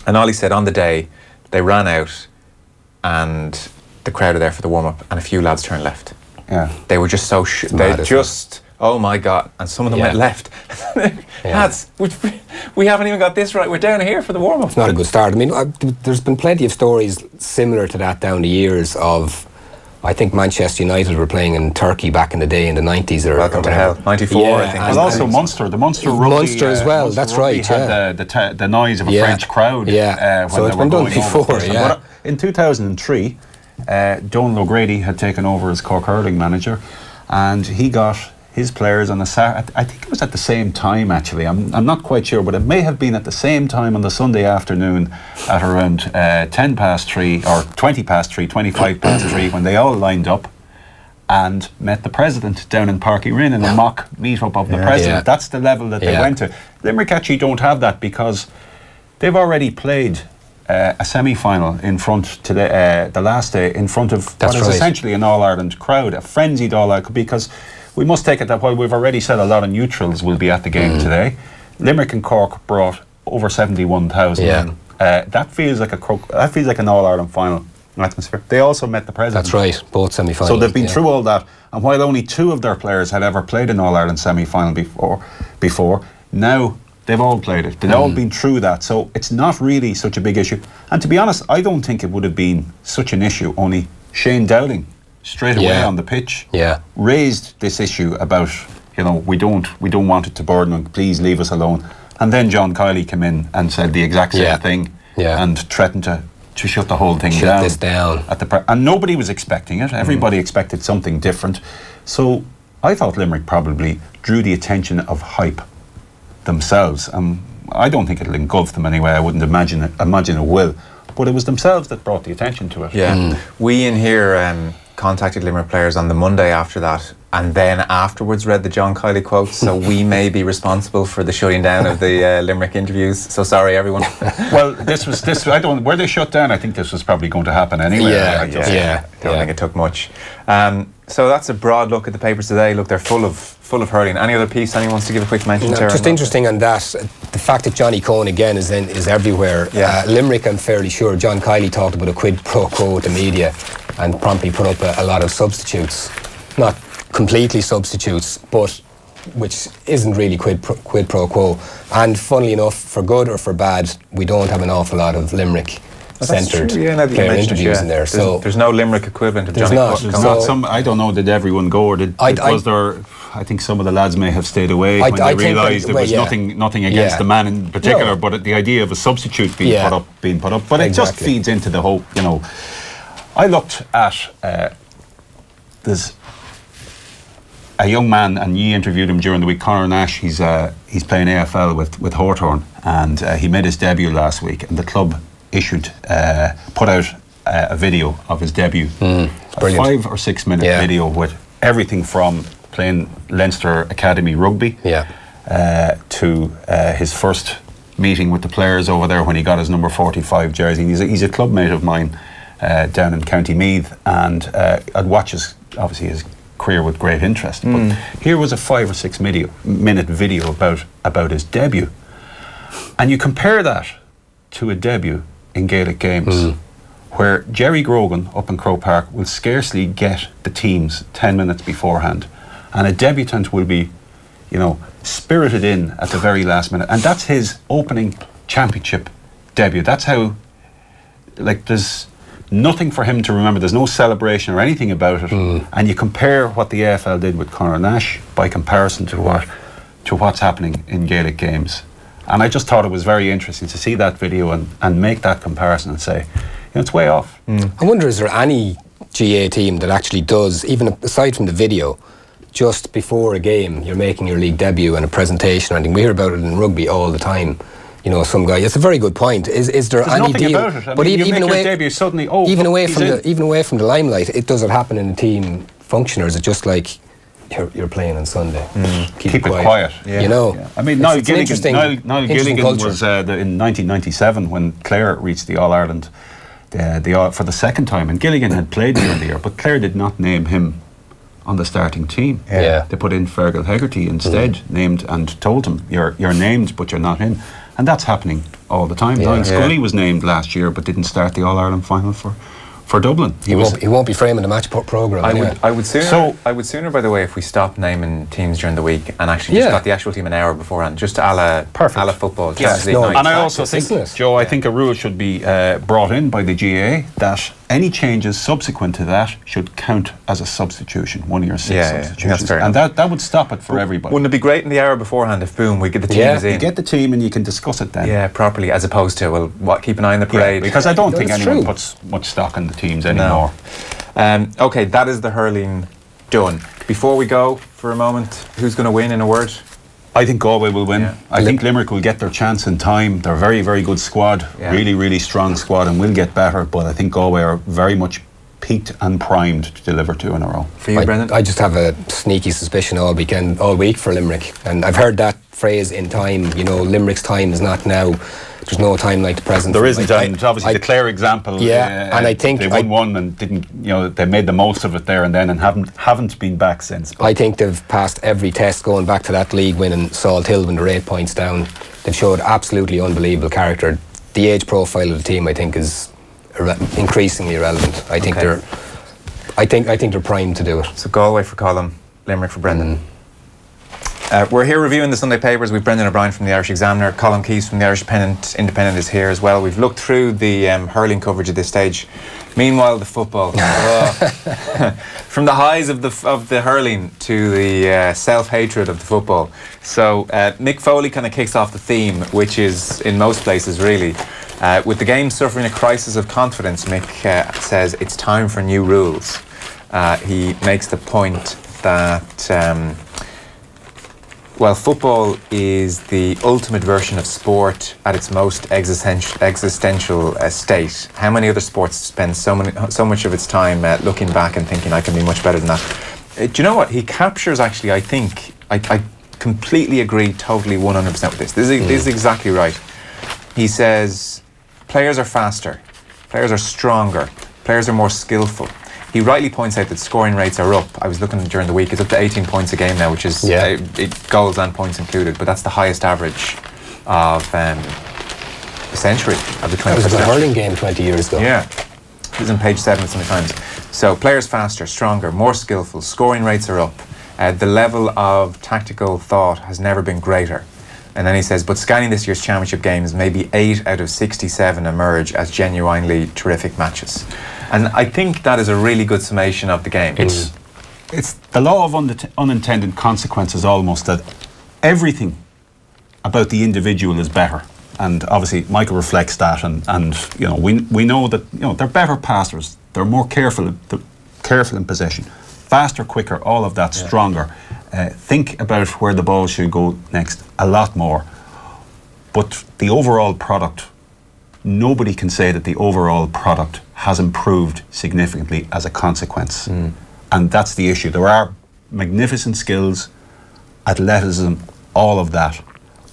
And Ollie said on the day they ran out and the crowd are there for the warm-up and a few lads turned left. Yeah. They were just so they just, oh my God, and some of them went left. Lads, we haven't even got this right. We're down here for the warm-up. It's not a good start. I mean, there's been plenty of stories similar to that down the years of, I think Manchester United were playing in Turkey back in the day in the 90s. Welcome to hell. 94, I think. And also Munster. The Munster rugby. Munster as well, Munster that's right. Had the noise of a French crowd. Yeah. So it's been done before. But in 2003, Donal O'Grady had taken over as Cork Hurling manager, and he got his players on I think it was at the same time actually, I'm not quite sure, but it may have been at the same time on the Sunday afternoon at around 10 past 3 or 20 past 3, 25 past 3, when they all lined up and met the president down in Páirc Uí Rinn in a mock meet-up of the president. That's the level that they went to. Limerick actually don't have that because they've already played a semi-final in front today, the last day, in front of what is essentially an All-Ireland crowd, a frenzied All-Ireland, because we must take it that while we've already said a lot of neutrals will be at the game today, Limerick and Cork brought over 71,000. That feels like an All-Ireland final atmosphere. They also met the president. That's right, both semi-finals. So they've been through all that, and while only 2 of their players had ever played an All-Ireland semi-final before, now they've all played it. They've all been through that, so it's not really such a big issue. And to be honest, I don't think it would have been such an issue, only Shane Dowling straight away on the pitch raised this issue about, you know, we don't want it to burden them, please leave us alone. And then John Kiley came in and said the exact same thing and threatened to shut the whole thing down. Shut this down. And nobody was expecting it. Everybody expected something different. So I thought Limerick probably drew the attention of hype themselves. I don't think it'll engulf them anyway. I wouldn't imagine it will. But it was themselves that brought the attention to it. We in here contacted Limerick players on the Monday after that, and then afterwards read the John Kiley quotes, so we may be responsible for the shutting down of the Limerick interviews. So sorry, everyone. Well, were they shut down? I think this was probably going to happen anyway. I don't think it took much. So that's a broad look at the papers today. Look, they're full of hurling. Any other piece anyone wants to give a quick mention to? Just interesting on that, the fact that Johnny Coen again is everywhere. Limerick, I'm fairly sure John Kiley talked about a quid pro quo with the media and promptly put up a lot of substitutes. Not completely substitutes, but which isn't really quid pro quo. And funnily enough, for good or for bad, we don't have an awful lot of Limerick centred player interviews in there. So there's no Limerick equivalent of Johnny Coen. I don't know, did everyone go, or was there? I think some of the lads may have stayed away when they realised there was nothing against the man in particular, but the idea of a substitute being put up. But it just feeds into the whole, you know. I looked at there's a young man, and you interviewed him during the week, Conor Nash. He's playing AFL with Hawthorn, and he made his debut last week, and the club put out a video of his debut, a 5 or 6 minute video with everything from playing Leinster Academy rugby to his first meeting with the players over there when he got his number 45 jersey. He's a club mate of mine down in County Meath, and I'd watch his career with great interest. But here was a 5 or 6 minute video about his debut, and you compare that to a debut in Gaelic games where Jerry Grogan up in Croke Park will scarcely get the teams 10 minutes beforehand, and a debutant will be, you know, spirited in at the very last minute, and that's his opening championship debut. That's how, like, there's nothing for him to remember. There's no celebration or anything about it. And you compare what the AFL did with Conor Nash by comparison to what's happening in Gaelic games. And I just thought it was very interesting to see that video and make that comparison and say, you know, it's way off. I wonder, is there any GA team that actually does, even aside from the video, just before a game, you're making your league debut and a presentation. I think we hear about it in rugby all the time. You know, some guy. It's a very good point. Is there There's any nothing deal? about it. I But mean, even you make away, your debut suddenly. even away from the limelight, does it happen in a team function, or is it just like you're playing on Sunday? Keep it quiet. You know. Yeah. I mean, Niall Gilligan was in 1997 when Clare reached the All Ireland for the second time, and Gilligan had played during the year, but Clare did not name him on the starting team. Yeah. They put in Fergal Hegarty instead, named, and told him you're named but you're not in. And that's happening all the time. Niall Scully was named last year but didn't start the All Ireland final for Dublin. He won't be framing the match programme. I would sooner, by the way, if we stopped naming teams during the week and actually just got the actual team an hour beforehand, just a la football. Yes, and I also think, Joe, I think a rule should be brought in by the GAA that any changes subsequent to that should count as a substitution, 1 of your 6 substitutions. That's and that would stop it for everybody. Wouldn't it be great in the hour beforehand if, boom, we get the teams in? You get the team and you can discuss it then. Yeah, properly, as opposed to, keep an eye on the parade. Because I don't think anyone puts much stock in the teams anymore. No. Okay, that is the hurling done. Before we go for a moment, who's going to win in a word? I think Galway will win. Yeah. I think Limerick will get their chance in time. They're a very, very good squad, really, really strong squad, and will get better. But I think Galway are very much peaked and primed to deliver 2 in a row. For you, Brendan? I just have a sneaky suspicion all week for Limerick, and I've heard that phrase in time. You know, Limerick's time is not now. There's no time like the present. There isn't time. It's obviously the Clare example. Yeah, and I think they won one and didn't. You know, they made the most of it there and then, and haven't been back since. I think they've passed every test going back to that league win in Salt Hill when they're 8 points down. They've showed absolutely unbelievable character. The age profile of the team, I think, is increasingly irrelevant. I think they're primed to do it. So Galway for Colm, Limerick for Brendan. We're here reviewing the Sunday papers. We've Brendan O'Brien from the Irish Examiner, Colm Keys from the Irish Independent is here as well. We've looked through the hurling coverage at this stage. Meanwhile, the football. From the highs of the hurling to the self-hatred of the football. So Mick Foley kind of kicks off the theme, which is in most places really. With the game suffering a crisis of confidence, Mick says it's time for new rules. He makes the point that football is the ultimate version of sport at its most existential state. How many other sports spend so much of its time looking back and thinking, I can be much better than that? Do you know what? He captures, actually, I think, I completely agree totally 100% with this. This is exactly right. He says, players are faster, players are stronger, players are more skillful. He rightly points out that scoring rates are up. I was looking during the week, it's up to 18 points a game now, which is goals and points included, but that's the highest average of a century of the 21st It was a century. hurling game 20 years ago. Yeah, it was on page 7 of the Sunday Times. So players faster, stronger, more skillful, scoring rates are up. The level of tactical thought has never been greater. And then he says, but scanning this year's championship games, maybe 8 out of 67 emerge as genuinely terrific matches. And I think that is a really good summation of the game. It's the law of unintended consequences almost, that everything about the individual is better. And obviously Michael reflects that, and you know, we know that, you know, they're better passers, they're more careful in possession, faster, quicker, all of that, stronger. Think about where the ball should go next a lot more. But the overall product, nobody can say that the overall product has improved significantly as a consequence. And that's the issue. There are magnificent skills, athleticism, all of that,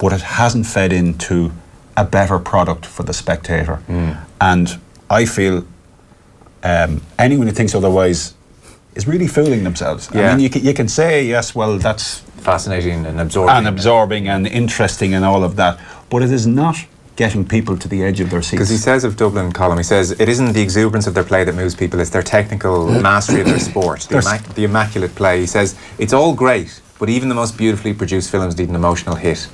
but it hasn't fed into a better product for the spectator. And I feel anyone who thinks otherwise is really fooling themselves. I mean, you can say, yes, well, that's fascinating and absorbing. And interesting and all of that, but it is not getting people to the edge of their seats. Because he says of Dublin, Colm, he says it isn't the exuberance of their play that moves people, it's their technical mastery of their sport, the immaculate play. He says it's all great, but even the most beautifully produced films need an emotional hit.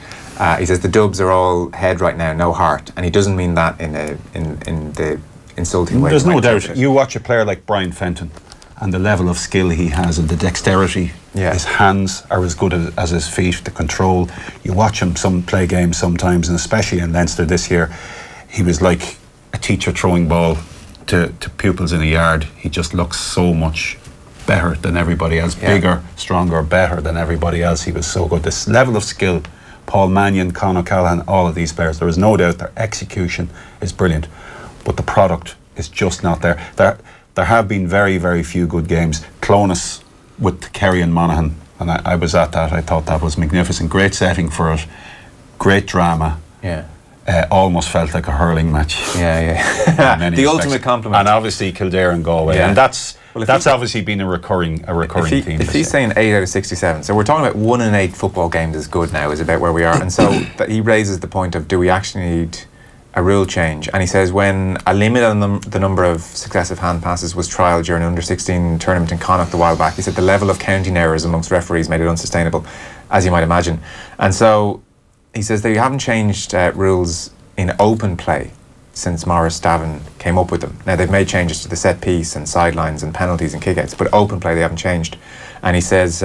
He says the dubs are all head right now, no heart, and he doesn't mean that in the insulting way. There's no doubt. You watch a player like Brian Fenton, and the level of skill he has and the dexterity, his hands are as good as his feet, the control. You watch him play games sometimes, and especially in Leinster this year, he was like a teacher throwing ball to pupils in a yard, he just looks so much better than everybody else, bigger, stronger, better than everybody else. He was so good. This level of skill, Paul Mannion, Conor Callahan, all of these players, there is no doubt their execution is brilliant, but the product is just not there. There have been very, very few good games. Clonus with Kerry and Monaghan, and I was at that. I thought that was magnificent. Great setting for it, great drama. Yeah. Almost felt like a hurling match. Yeah. The ultimate compliment. And obviously Kildare and Galway, and that's obviously been a recurring theme. If he's saying 8 out of 67, so we're talking about 1 in 8 football games is good now, is about where we are, and so that he raises the point of, do we actually need a rule change? And he says when a limit on the number of successive hand passes was trialled during an under-16 tournament in Connacht a while back, he said the level of counting errors amongst referees made it unsustainable, as you might imagine. And so he says that you haven't changed rules in open play since Maurice Davin came up with them. Now, they've made changes to the set piece and sidelines and penalties and kickouts, but open play they haven't changed. And he says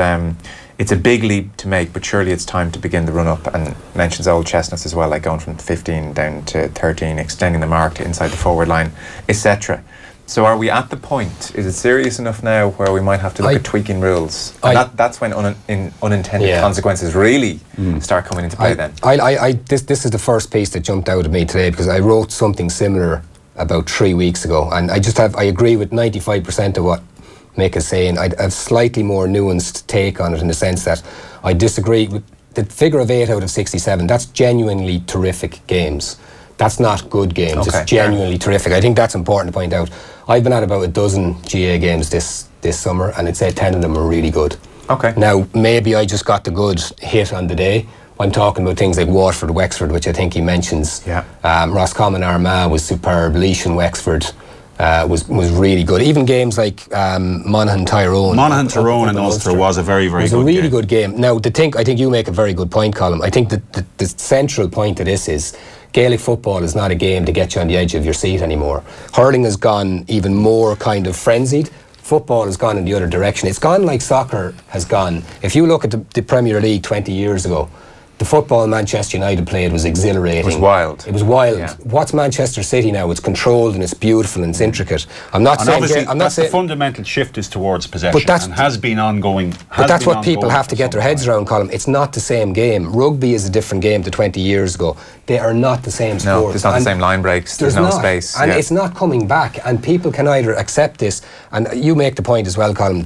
it's a big leap to make, but surely it's time to begin the run-up, and mentions old chestnuts as well, like going from 15 down to 13, extending the mark to inside the forward line, etc. So are we at the point, is it serious enough now where we might have to look at tweaking rules? And that's when unintended consequences really start coming into play then. This is the first piece that jumped out at me today, because I wrote something similar about 3 weeks ago, and I agree with 95% of what Mick is saying. I have slightly more nuanced take on it, in the sense that I disagree with the figure of 8 out of 67. That's genuinely terrific games. That's not good games. Okay, it's genuinely terrific. I think that's important to point out. I've been at about a dozen GA games this summer, and I'd say 10 of them are really good. Okay. Now, maybe I just got the good hit on the day. I'm talking about things like Waterford, Wexford, which I think he mentions. Yeah. Roscommon Armagh was superb. Laois and Wexford was really good. Even games like Monaghan Tyrone. Monaghan Tyrone and Ulster was a very, very good game. It was a really good game. Now, I think you make a very good point, Colm. I think that the central point of this is Gaelic football is not a game to get you on the edge of your seat anymore. Hurling has gone even more kind of frenzied. Football has gone in the other direction. It's gone like soccer has gone. If you look at the Premier League 20 years ago, the football Manchester United played was exhilarating. It was wild. It was wild. Yeah. What's Manchester City now? It's controlled and it's beautiful and it's intricate. I'm not saying the fundamental shift is towards possession, and has been ongoing. But that's what people have to get their heads around, Colm. It's not the same game. Rugby is a different game to 20 years ago. They are not the same sport. No, there's not the same line breaks. There's no space. And it's not coming back. And people can either accept this, and you make the point as well, Colm,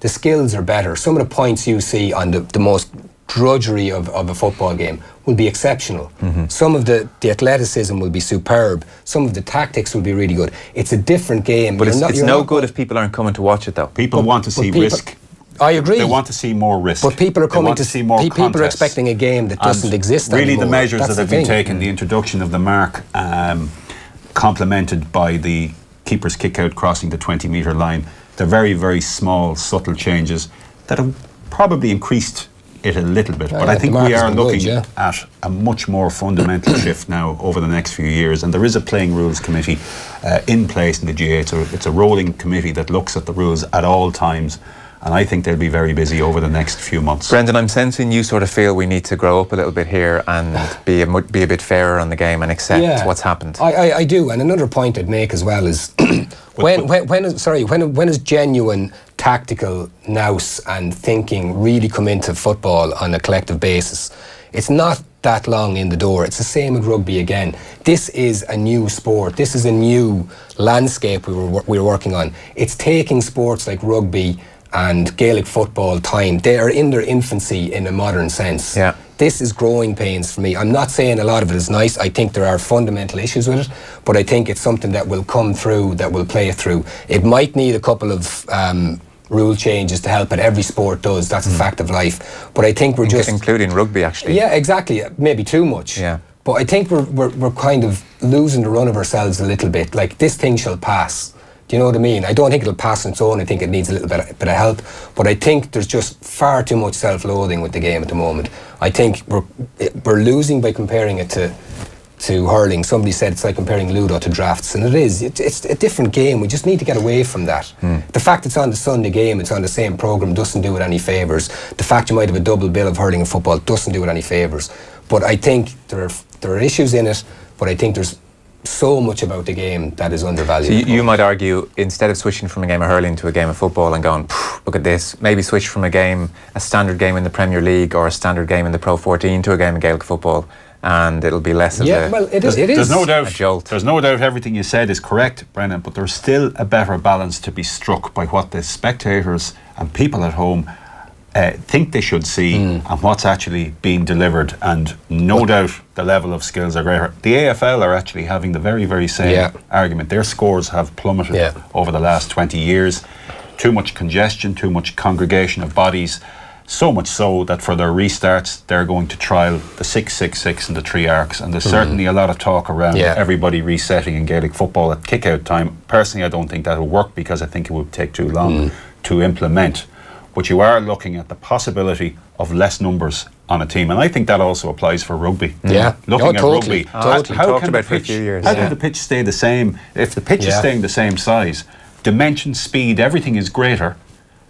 the skills are better. Some of the points you see on the most drudgery of a football game will be exceptional. Some of the athleticism will be superb. Some of the tactics will be really good. It's a different game. But it's no good if people aren't coming to watch it, though. People want to see risk. I agree. They want to see more risk. But people are coming to see more contests. People are expecting a game that doesn't exist anymore. Really, the measures that have been taken, the introduction of the mark, complemented by the keeper's kick-out crossing the 20-metre line, they're very, very small, subtle changes that have probably increased it a little bit, but I think we are looking at a much more fundamental shift now over the next few years, and there is a playing rules committee in place in the GA. It's a rolling committee that looks at the rules at all times, and I think they'll be very busy over the next few months. Brendan, I'm sensing you sort of feel we need to grow up a little bit here and be a bit fairer on the game and accept what's happened. I do, and another point I'd make as well is when is genuine tactical nous and thinking really come into football on a collective basis? It's not that long in the door. It's the same with rugby again. This is a new sport. This is a new landscape we were working on. It's taking sports like rugby and Gaelic football time. They are in their infancy in a modern sense. Yeah. This is growing pains for me. I'm not saying a lot of it is nice. I think there are fundamental issues with it, but I think it's something that will come through, that will play through. It might need a couple of rule changes to help it. Every sport does. That's a fact of life. But I think we're just... Including rugby, actually. Yeah, exactly. Maybe too much. Yeah. But I think we're kind of losing the run of ourselves a little bit. Like, this thing shall pass. Do you know what I mean? I don't think it'll pass on its own. I think it needs a little bit of help. But I think there's just far too much self-loathing with the game at the moment. I think we're losing by comparing it to hurling. Somebody said it's like comparing Ludo to drafts, and it is. It's a different game. We just need to get away from that. The fact it's on the Sunday game, it's on the same programme, doesn't do it any favours. The fact you might have a double bill of hurling and football doesn't do it any favours. But I think there are issues in it, but I think there's so much about the game that is undervalued. So you might argue, instead of switching from a game of hurling to a game of football and going, look at this, maybe switch from a standard game in the Premier League or a standard game in the Pro 14 to a game of Gaelic football, and it'll be less of There's no doubt, a jolt. There's no doubt everything you said is correct, Brendan, but there's still a better balance to be struck by what the spectators and people at home think they should see and what's actually being delivered, and no doubt the level of skills are greater. The AFL are actually having the very, very same argument. Their scores have plummeted over the last 20 years. Too much congestion, too much congregation of bodies, so much so that for their restarts they're going to trial the 6-6-6 and the 3 arcs, and there's certainly a lot of talk around everybody resetting in Gaelic football at kick-out time. Personally, I don't think that will work, because I think it would take too long to implement. But you are looking at the possibility of less numbers on a team, and I think that also applies for rugby. Looking at rugby, how can the pitch stay the same? If the pitch is staying the same size, dimension, speed, everything is greater,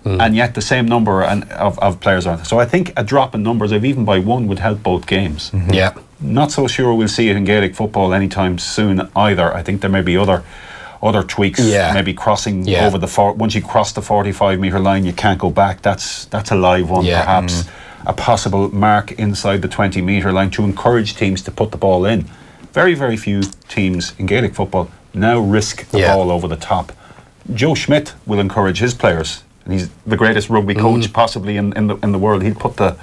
and yet the same number of players are. So I think a drop in numbers of even by 1 would help both games. Not so sure we'll see it in Gaelic football anytime soon either. I think there may be other tweaks, maybe crossing over once you cross the 45-metre line, you can't go back. That's a live one, perhaps. A possible mark inside the 20-metre line to encourage teams to put the ball in. Very, very few teams in Gaelic football now risk the ball over the top. Joe Schmidt will encourage his players, and he's the greatest rugby coach possibly in the world. He'd put the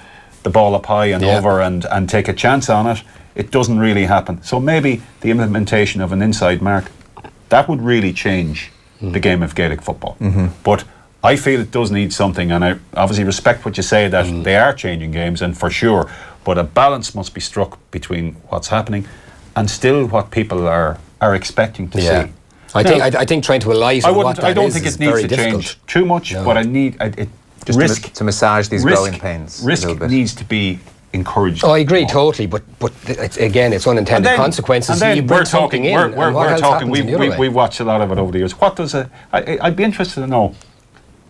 ball up high and over and take a chance on it. It doesn't really happen. So maybe the implementation of an inside mark, that would really change the game of Gaelic football. But I feel it does need something, and I obviously respect what you say, that they are changing games, and for sure, but a balance must be struck between what's happening and still what people are expecting to see. I think trying to alight on what that I don't is think is it needs very to difficult. change too much, but I need just risk to massage these growing pains. Risk a little bit. needs to be encouraged. I agree totally, but again, it's unintended consequences. And then you bring something in. We're talking. We watched a lot of it over the years. What does I'd be interested to know,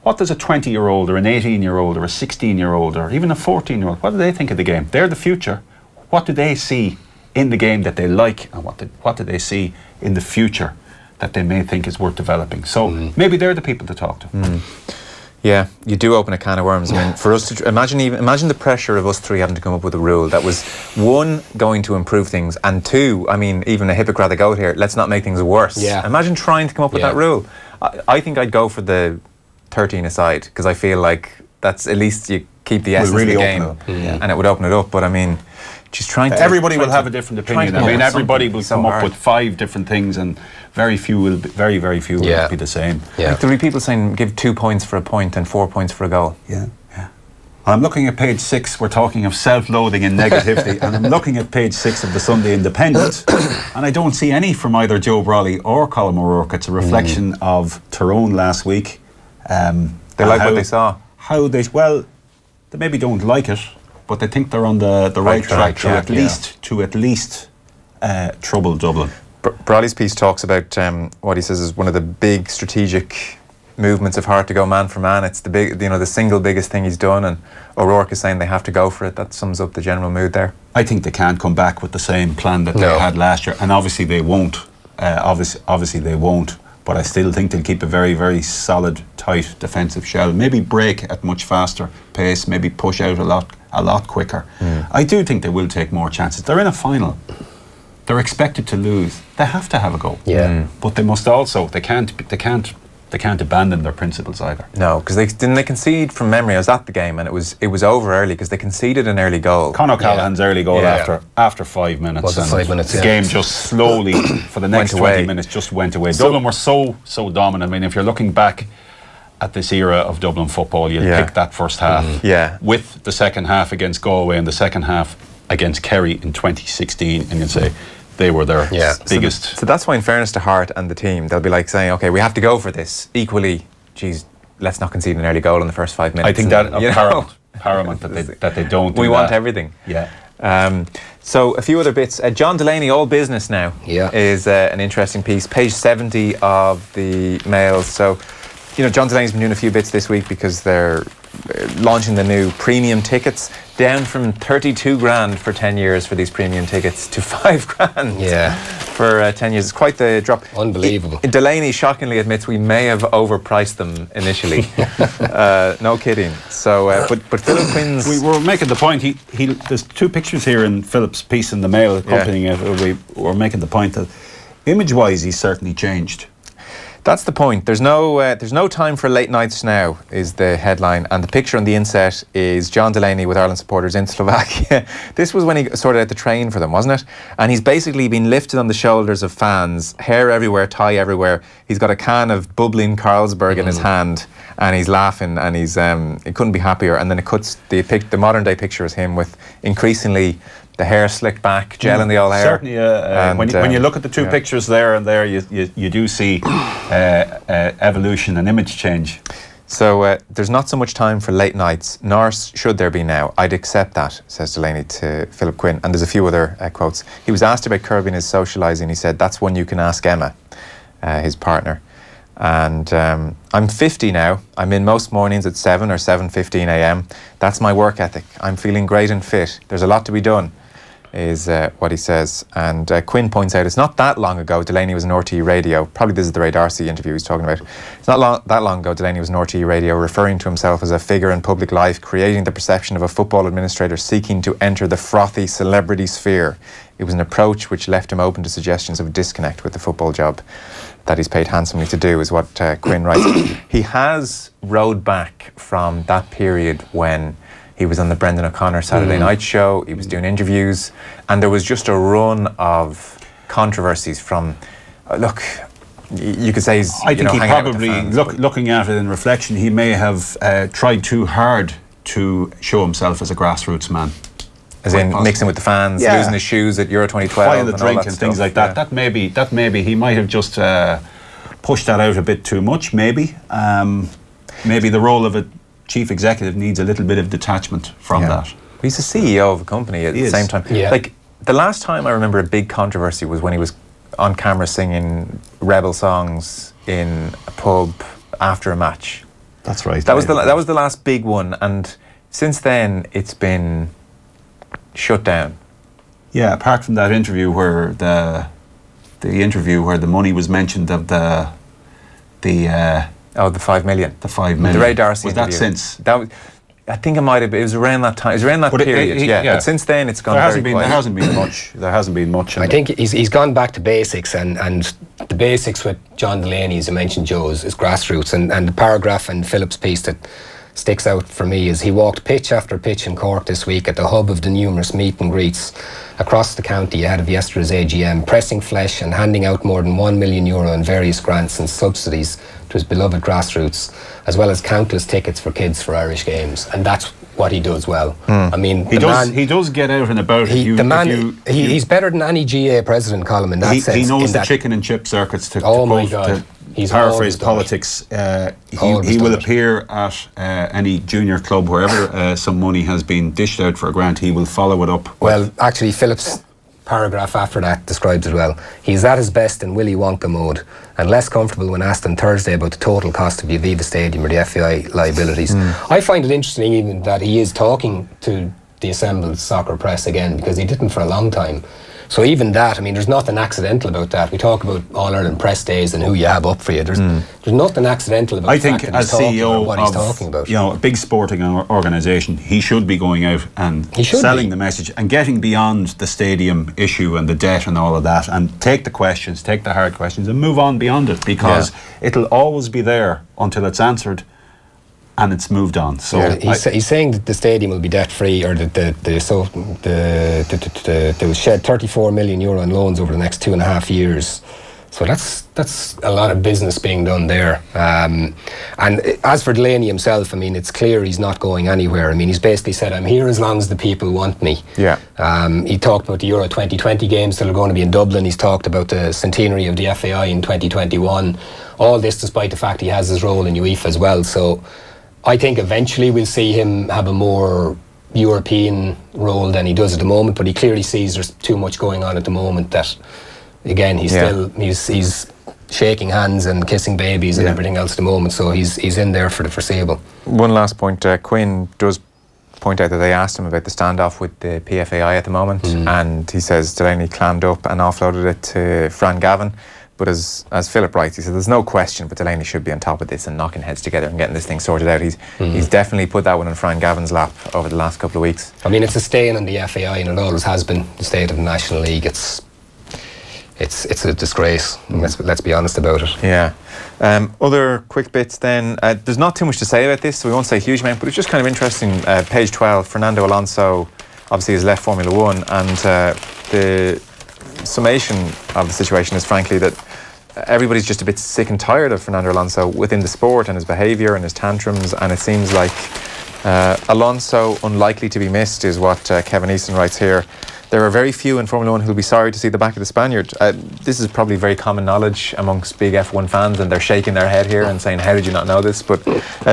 what does a 20-year-old or an 18-year-old or a 16-year-old or even a 14-year-old, what do they think of the game? They're the future. What do they see in the game that they like, and what do they see in the future that they may think is worth developing? So maybe they're the people to talk to. Yeah, you do open a can of worms. I mean, for us to imagine the pressure of us three having to come up with a rule that was, 1, going to improve things, and 2, I mean, even a Hippocratic oath here, let's not make things worse. Imagine trying to come up with that rule. I think I'd go for the 13 aside, because I feel like that's at least you keep the essence of the game, and it would open it up. But I mean, just trying to... Everybody will have a different opinion. I mean, everybody will come up with 5 different things, and very few will be the same. Like there'll be people saying give 2 points for a point and 4 points for a goal. I'm looking at page 6. We're talking of self-loathing and negativity, and I'm looking at page 6 of the Sunday Independent, and I don't see any from either Joe Brawley or Colm O'Rourke. It's a reflection of Tyrone last week. They like what they saw. They maybe don't like it, but they think they're on the right track to at least trouble Dublin. Brawley's piece talks about what he says is one of the big strategic movements of Hart to go man for man. It's the single biggest thing he's done, and O'Rourke is saying they have to go for it. That sums up the general mood there. I think they can't come back with the same plan that they had last year, and obviously they won't. Obviously they won't. But I still think they'll keep a very, very solid, tight defensive shell. Maybe break at much faster pace. Maybe push out a lot quicker. I do think they will take more chances. They're in a final. They're expected to lose. They have to have a go. But they must also. They can't abandon their principles either. No, because they concede from memory. I was at the game, and it was over early because they conceded an early goal. Con O'Callaghan's early goal after 5 minutes. Was it 5 minutes? The game just slowly for the next 20 minutes just went away. Dublin were so dominant. I mean, if you're looking back at this era of Dublin football, you'd pick that first half with the second half against Galway and the second half against Kerry in 2016, and you'd say they were their biggest. So that's why, in fairness to Hart and the team, they'll be like saying, okay, we have to go for this. Equally, geez, let's not concede an early goal in the first 5 minutes. I think that paramount that they don't. We want everything. So a few other bits. John Delaney, All Business Now, is an interesting piece. Page 70 of the Mail. So, John Delaney's been doing a few bits this week because they're launching the new premium tickets, down from 32 grand for 10 years for these premium tickets to 5 grand for 10 years. It's quite the drop. Unbelievable. Delaney shockingly admits we may have overpriced them initially. No kidding. So, but Philip Quinn's... We were making the point, there's two pictures here in Philip's piece in the Mail accompanying it. We were making the point that image-wise he's certainly changed. That's the point. There's no time for late nights now, is the headline, and the picture on the inset is John Delaney with Ireland supporters in Slovakia. This was when he sorted out the train for them, wasn't it? And he's basically been lifted on the shoulders of fans, hair everywhere, tie everywhere. He's got a can of bubbling Carlsberg in his hand, and he's laughing, and he couldn't be happier. And then it cuts the modern day picture is him with increasingly the hair slicked back, gel in the old hair. Certainly, when you look at the two pictures there and there, you do see evolution and image change. So there's not so much time for late nights, nor should there be now. I'd accept that, says Delaney to Philip Quinn. And there's a few other quotes. He was asked about curbing his socialising. He said, that's one you can ask Emma, his partner. And I'm 50 now. I'm in most mornings at 7 or 7:15 a.m. That's my work ethic. I'm feeling great and fit. There's a lot to be done, is what he says. And Quinn points out it's not that long ago Delaney was on RTE Radio. Probably this is the Ray D'Arcy interview he's talking about. It's not that long ago Delaney was on RTE Radio, referring to himself as a figure in public life, creating the perception of a football administrator seeking to enter the frothy celebrity sphere. It was an approach which left him open to suggestions of disconnect with the football job that he's paid handsomely to do, is what Quinn writes. He has rode back from that period when he was on the Brendan O'Connor Saturday Night Show. He was doing interviews, and there was just a run of controversies from, look, you could say he's, I think he probably, looking at it in reflection, he may have tried too hard to show himself as a grassroots man. As in mixing with the fans, losing his shoes at Euro 2012, buying the drink and things like that. That maybe he might have just pushed that out a bit too much. Maybe the role of a chief executive needs a little bit of detachment from that. He's the CEO of a company at the same time. Like the last time I remember a big controversy was when he was on camera singing rebel songs in a pub after a match. That's right. That was the last big one, and since then it's been shut down. Yeah, apart from that interview where the money was mentioned of the 5 million. The 5 million. The Ray D'Arcy was interview. that since? I think it might have been. It was around that time. It was around that period. But since then it's gone very quiet. There hasn't been much. I think he's gone back to basics, and the basics with John Delaney, as you mentioned, Joe, is grassroots. And the paragraph in Philip's piece that sticks out for me is he walked pitch after pitch in Cork this week at the hub of the numerous meet and greets across the county ahead of yesterday's AGM, pressing flesh and handing out more than €1 million in various grants and subsidies to his beloved grassroots, as well as countless tickets for kids for Irish games. And that's what he does well. I mean, he does get out and about. He's better than any GA president, Colm, in that sense. He knows the chicken and chip circuits to paraphrase politics. He will appear at any junior club wherever some money has been dished out for a grant. He will follow it up. Well, actually, Philip's paragraph after that describes it well. He's at his best in Willy Wonka mode and less comfortable when asked on Thursday about the total cost of the Aviva Stadium or the FAI liabilities. I find it interesting even that he is talking to the assembled soccer press again, because he didn't for a long time. So even that, I mean, there's nothing accidental about that. We talk about All-Ireland press days and who you have up for you. There's nothing accidental about I think as CEO what he's talking about. A big sporting organisation, he should be going out and selling the message and getting beyond the stadium issue and the debt and all of that, and take the hard questions and move on beyond it, because it'll always be there until it's answered and it's moved on. So he's saying that the stadium will be debt free, or that they will shed €34 million in loans over the next 2.5 years. So that's a lot of business being done there. And as for Delaney himself, I mean, it's clear he's not going anywhere. I mean, he's basically said, I'm here as long as the people want me. He talked about the Euro 2020 games that are going to be in Dublin. He's talked about the centenary of the FAI in 2021. All this despite the fact he has his role in UEFA as well. So I think eventually we'll see him have a more European role than he does at the moment, but he clearly sees there's too much going on at the moment that, again, he's shaking hands and kissing babies and everything else at the moment. So he's in there for the foreseeable. One last point, Coen does point out that they asked him about the standoff with the PFAI at the moment, and he says Delaney clammed up and offloaded it to Fran Gavin. But as Philip writes, he said there's no question but Delaney should be on top of this and knocking heads together and getting this thing sorted out. He's definitely put that one in Fran Gavin's lap over the last couple of weeks. I mean, it's a stain on the FAI, and it always has been the state of the National League. It's a disgrace. Let's be honest about it. Yeah. Other quick bits then. There's not too much to say about this, so we won't say a huge amount, but it's just kind of interesting. Page 12, Fernando Alonso obviously has left Formula 1, and the summation of the situation is frankly that everybody's just a bit sick and tired of Fernando Alonso within the sport and his behaviour and his tantrums, and it seems like Alonso unlikely to be missed is what Kevin Easton writes here. There are very few in Formula 1 who'll be sorry to see the back of the Spaniard. This is probably very common knowledge amongst big F1 fans, and they're shaking their head here and saying, how did you not know this? But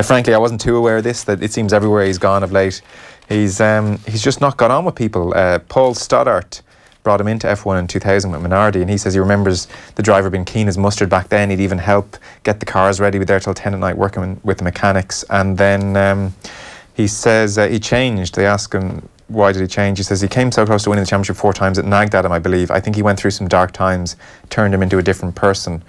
frankly, I wasn't too aware of this, that it seems everywhere he's gone of late, he's just not got on with people. Paul Stoddart brought him into F1 in 2000 with Minardi, and he says he remembers the driver being keen as mustard back then. He'd even help get the cars ready. We'd be there till 10 at night working with the mechanics. And then he says he changed. They ask him, why did he change? He says he came so close to winning the championship 4 times it nagged at him, I believe. I think he went through some dark times, turned him into a different person.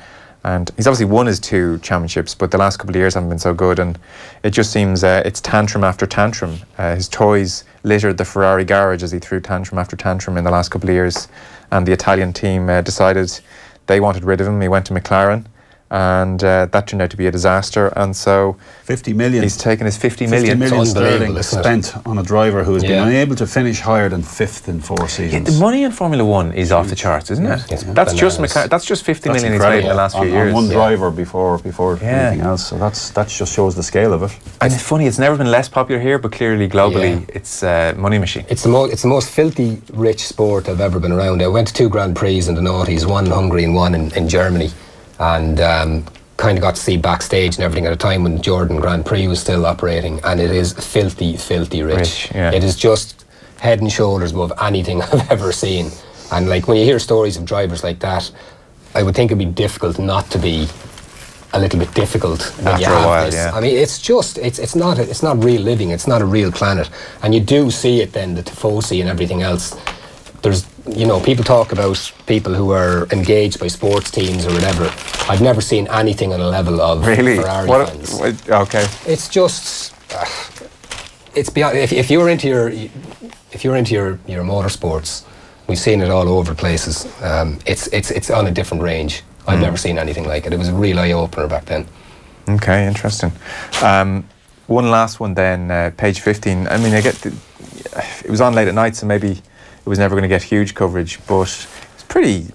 And he's obviously won his 2 championships, but the last couple of years haven't been so good, and it just seems it's tantrum after tantrum. His toys littered the Ferrari garage as he threw tantrum after tantrum in the last couple of years, and the Italian team decided they wanted rid of him. He went to McLaren, and that turned out to be a disaster, and so 50 million. He's taken his 50 million million sterling spent on a driver who has been unable to finish higher than 5th in 4 seasons. Yeah, the money in Formula 1 is off the charts, isn't it? That's just 50 million he's made in the last few years. On one driver before anything else. So that just shows the scale of it. And it's funny, it's never been less popular here, but clearly globally it's a money machine. It's the most filthy rich sport I've ever been around. I went to 2 Grand Prix in the noughties, one in Hungary and one in Germany, and kind of got to see backstage and everything at a time when Jordan Grand Prix was still operating, and it is filthy rich. It is just head and shoulders above anything I've ever seen. And like, when you hear stories of drivers like that, I would think it'd be difficult not to be a little bit difficult when you have this. I mean, it's just it's not real living. It's not a real planet, and you do see it then, the tifosi and everything else. There's, people talk about people who are engaged by sports teams or whatever. I've never seen anything on a level of Ferrari fans. Okay. It's just, it's beyond. If you're into your motorsports, we've seen it all over places. It's on a different range. I've never seen anything like it. It was a real eye opener back then. Okay, interesting. One last one then, page 15. I mean, it was on late at night, so maybe it was never going to get huge coverage, but it's a pretty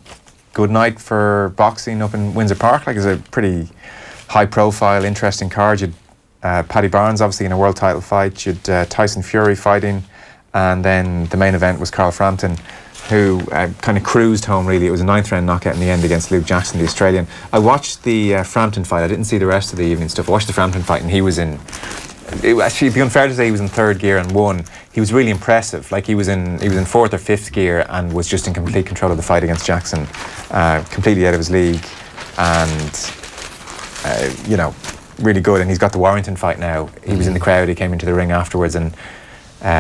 good night for boxing up in Windsor Park. Like, it's a pretty high-profile, interesting card. You'd Paddy Barnes, obviously, in a world title fight. You'd Tyson Fury fighting, and then the main event was Carl Frampton, who kind of cruised home, really. It was a 9th round knockout in the end against Luke Jackson, the Australian. I watched the Frampton fight. I didn't see the rest of the evening stuff. I watched the Frampton fight, and he was in... Actually, it'd be unfair to say he was in 3rd gear and won. He was really impressive. Like, he was in 4th or 5th gear and was just in complete control of the fight against Jackson, completely out of his league, and really good. And he's got the Warrington fight now. He was in the crowd. He came into the ring afterwards, and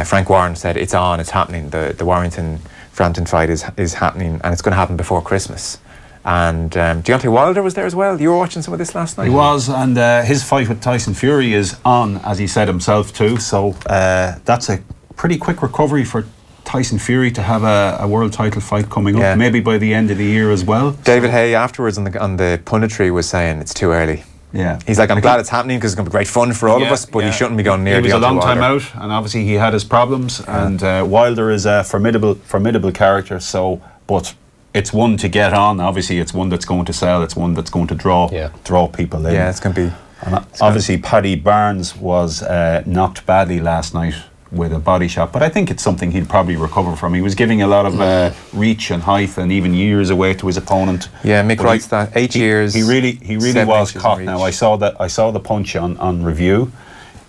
Frank Warren said, "It's on. It's happening. The Warrington Frampton fight is happening, and it's going to happen before Christmas." And Deontay Wilder was there as well. You were watching some of this last night. He was, and his fight with Tyson Fury is on, as he said himself too. So that's a pretty quick recovery for Tyson Fury to have a world title fight coming up, maybe by the end of the year as well. David Hay afterwards on the punditry was saying it's too early. Yeah, he's like, I'm glad it's happening because it's going to be great fun for all of us, but he shouldn't be going near. He was a long time out, and obviously he had his problems. And Wilder is a formidable character. So, but it's one to get on. Obviously, it's one that's going to sell. It's one that's going to draw people in. Yeah, it's going to be. And obviously, Paddy Barnes was knocked badly last night with a body shot, but I think it's something he'd probably recover from. He was giving a lot of reach and height and even years away to his opponent. Yeah, Mick writes that 8 years. He really was caught. Now I saw the punch on review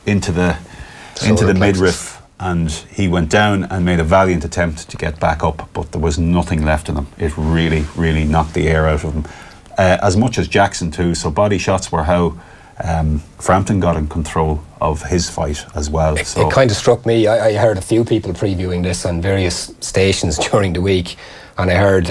into the midriff, and he went down and made a valiant attempt to get back up, but there was nothing left in him. It really knocked the air out of him. as much as Jackson too. So body shots were how Frampton got in control of his fight as well. It kind of struck me. I heard a few people previewing this on various stations during the week, and I heard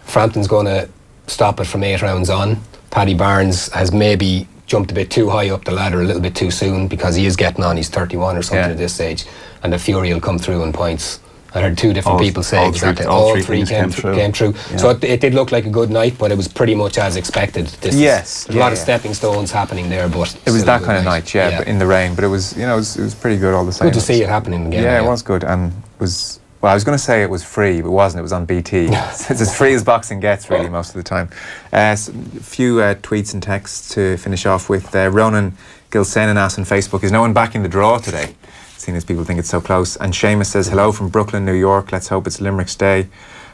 Frampton's going to stop it from 8 rounds on. Paddy Barnes has maybe jumped a bit too high up the ladder a little bit too soon, because he is getting on. He's 31 or something at this stage, and the Fury will come through in points. I heard 2 different people say exactly all three came through. Yeah. So it did look like a good night, but it was pretty much as expected. There's a lot of stepping stones happening there, but it was that kind of night, but in the rain. But it was, it was pretty good all the same. Good to see it happening again. Yeah, it was good, and it was. Well, I was going to say it was free, but it wasn't. It was on BT. It's as free as boxing gets, really, most of the time. A few tweets and texts to finish off with. Ronan Gilsenan asks on Facebook, is no one backing the draw today? Seeing as people think it's so close. And Seamus says, hello from Brooklyn, New York. Let's hope it's Limerick's day.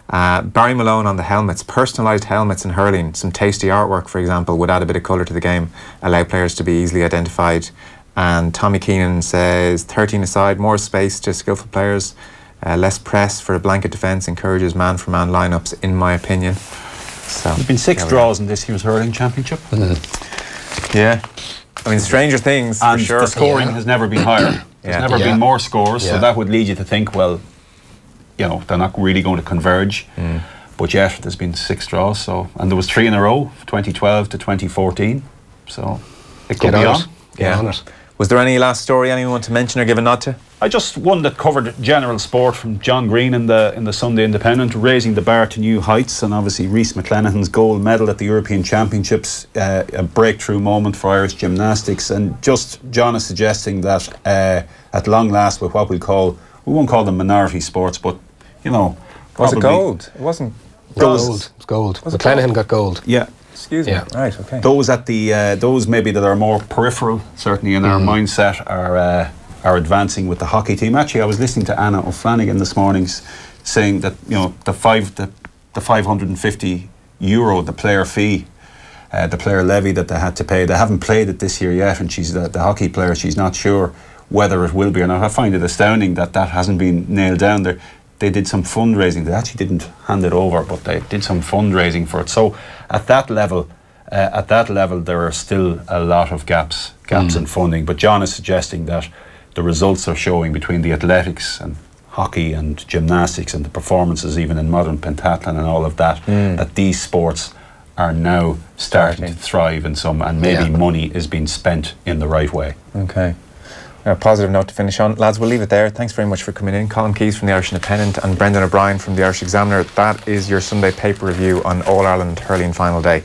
Barry Malone on the helmets. Personalised helmets in hurling. Some tasty artwork, for example, would add a bit of colour to the game, allow players to be easily identified. And Tommy Keenan says, 13 aside, more space to skillful players. Less press for a blanket defence encourages man-for-man lineups, in my opinion. So there's been 6 draws in this year's hurling championship. Yeah. I mean, stranger things, and for sure. The scoring has never been higher. There's never been more scores, so that would lead you to think, well, they're not really going to converge. But yet, there's been 6 draws, and there was 3 in a row, 2012 to 2014. So it could be on. Get on it. Was there any last story anyone want to mention or give a nod to? I just one that covered general sport from John Green in the Sunday Independent, raising the bar to new heights, and obviously Rhys McClenaghan's gold medal at the European Championships, a breakthrough moment for Irish gymnastics, and just John is suggesting that at long last, with what we won't call them minority sports, but was it gold? It wasn't gold. It was gold. McClenaghan got gold. Yeah. Excuse me. Right. Okay. Those at those maybe that are more peripheral, certainly in our mindset, are advancing with the hockey team. Actually, I was listening to Anna O'Flanagan this morning saying that the 550 euro, the player fee, the player levy that they had to pay. They haven't played it this year yet, and she's the hockey player. She's not sure whether it will be or not. I find it astounding that hasn't been nailed down. They did some fundraising. They actually didn't hand it over, but they did some fundraising for it. So at that level, there are still a lot of gaps in funding. But John is suggesting that the results are showing between the athletics and hockey and gymnastics and the performances even in modern pentathlon and all of that, that these sports are now starting to thrive in some, and maybe money is being spent in the right way. Okay. A positive note to finish on. Lads, we'll leave it there. Thanks very much for coming in. Colm Keys from the Irish Independent and Brendan O'Brien from the Irish Examiner. That is your Sunday paper review on All-Ireland Hurling Final Day.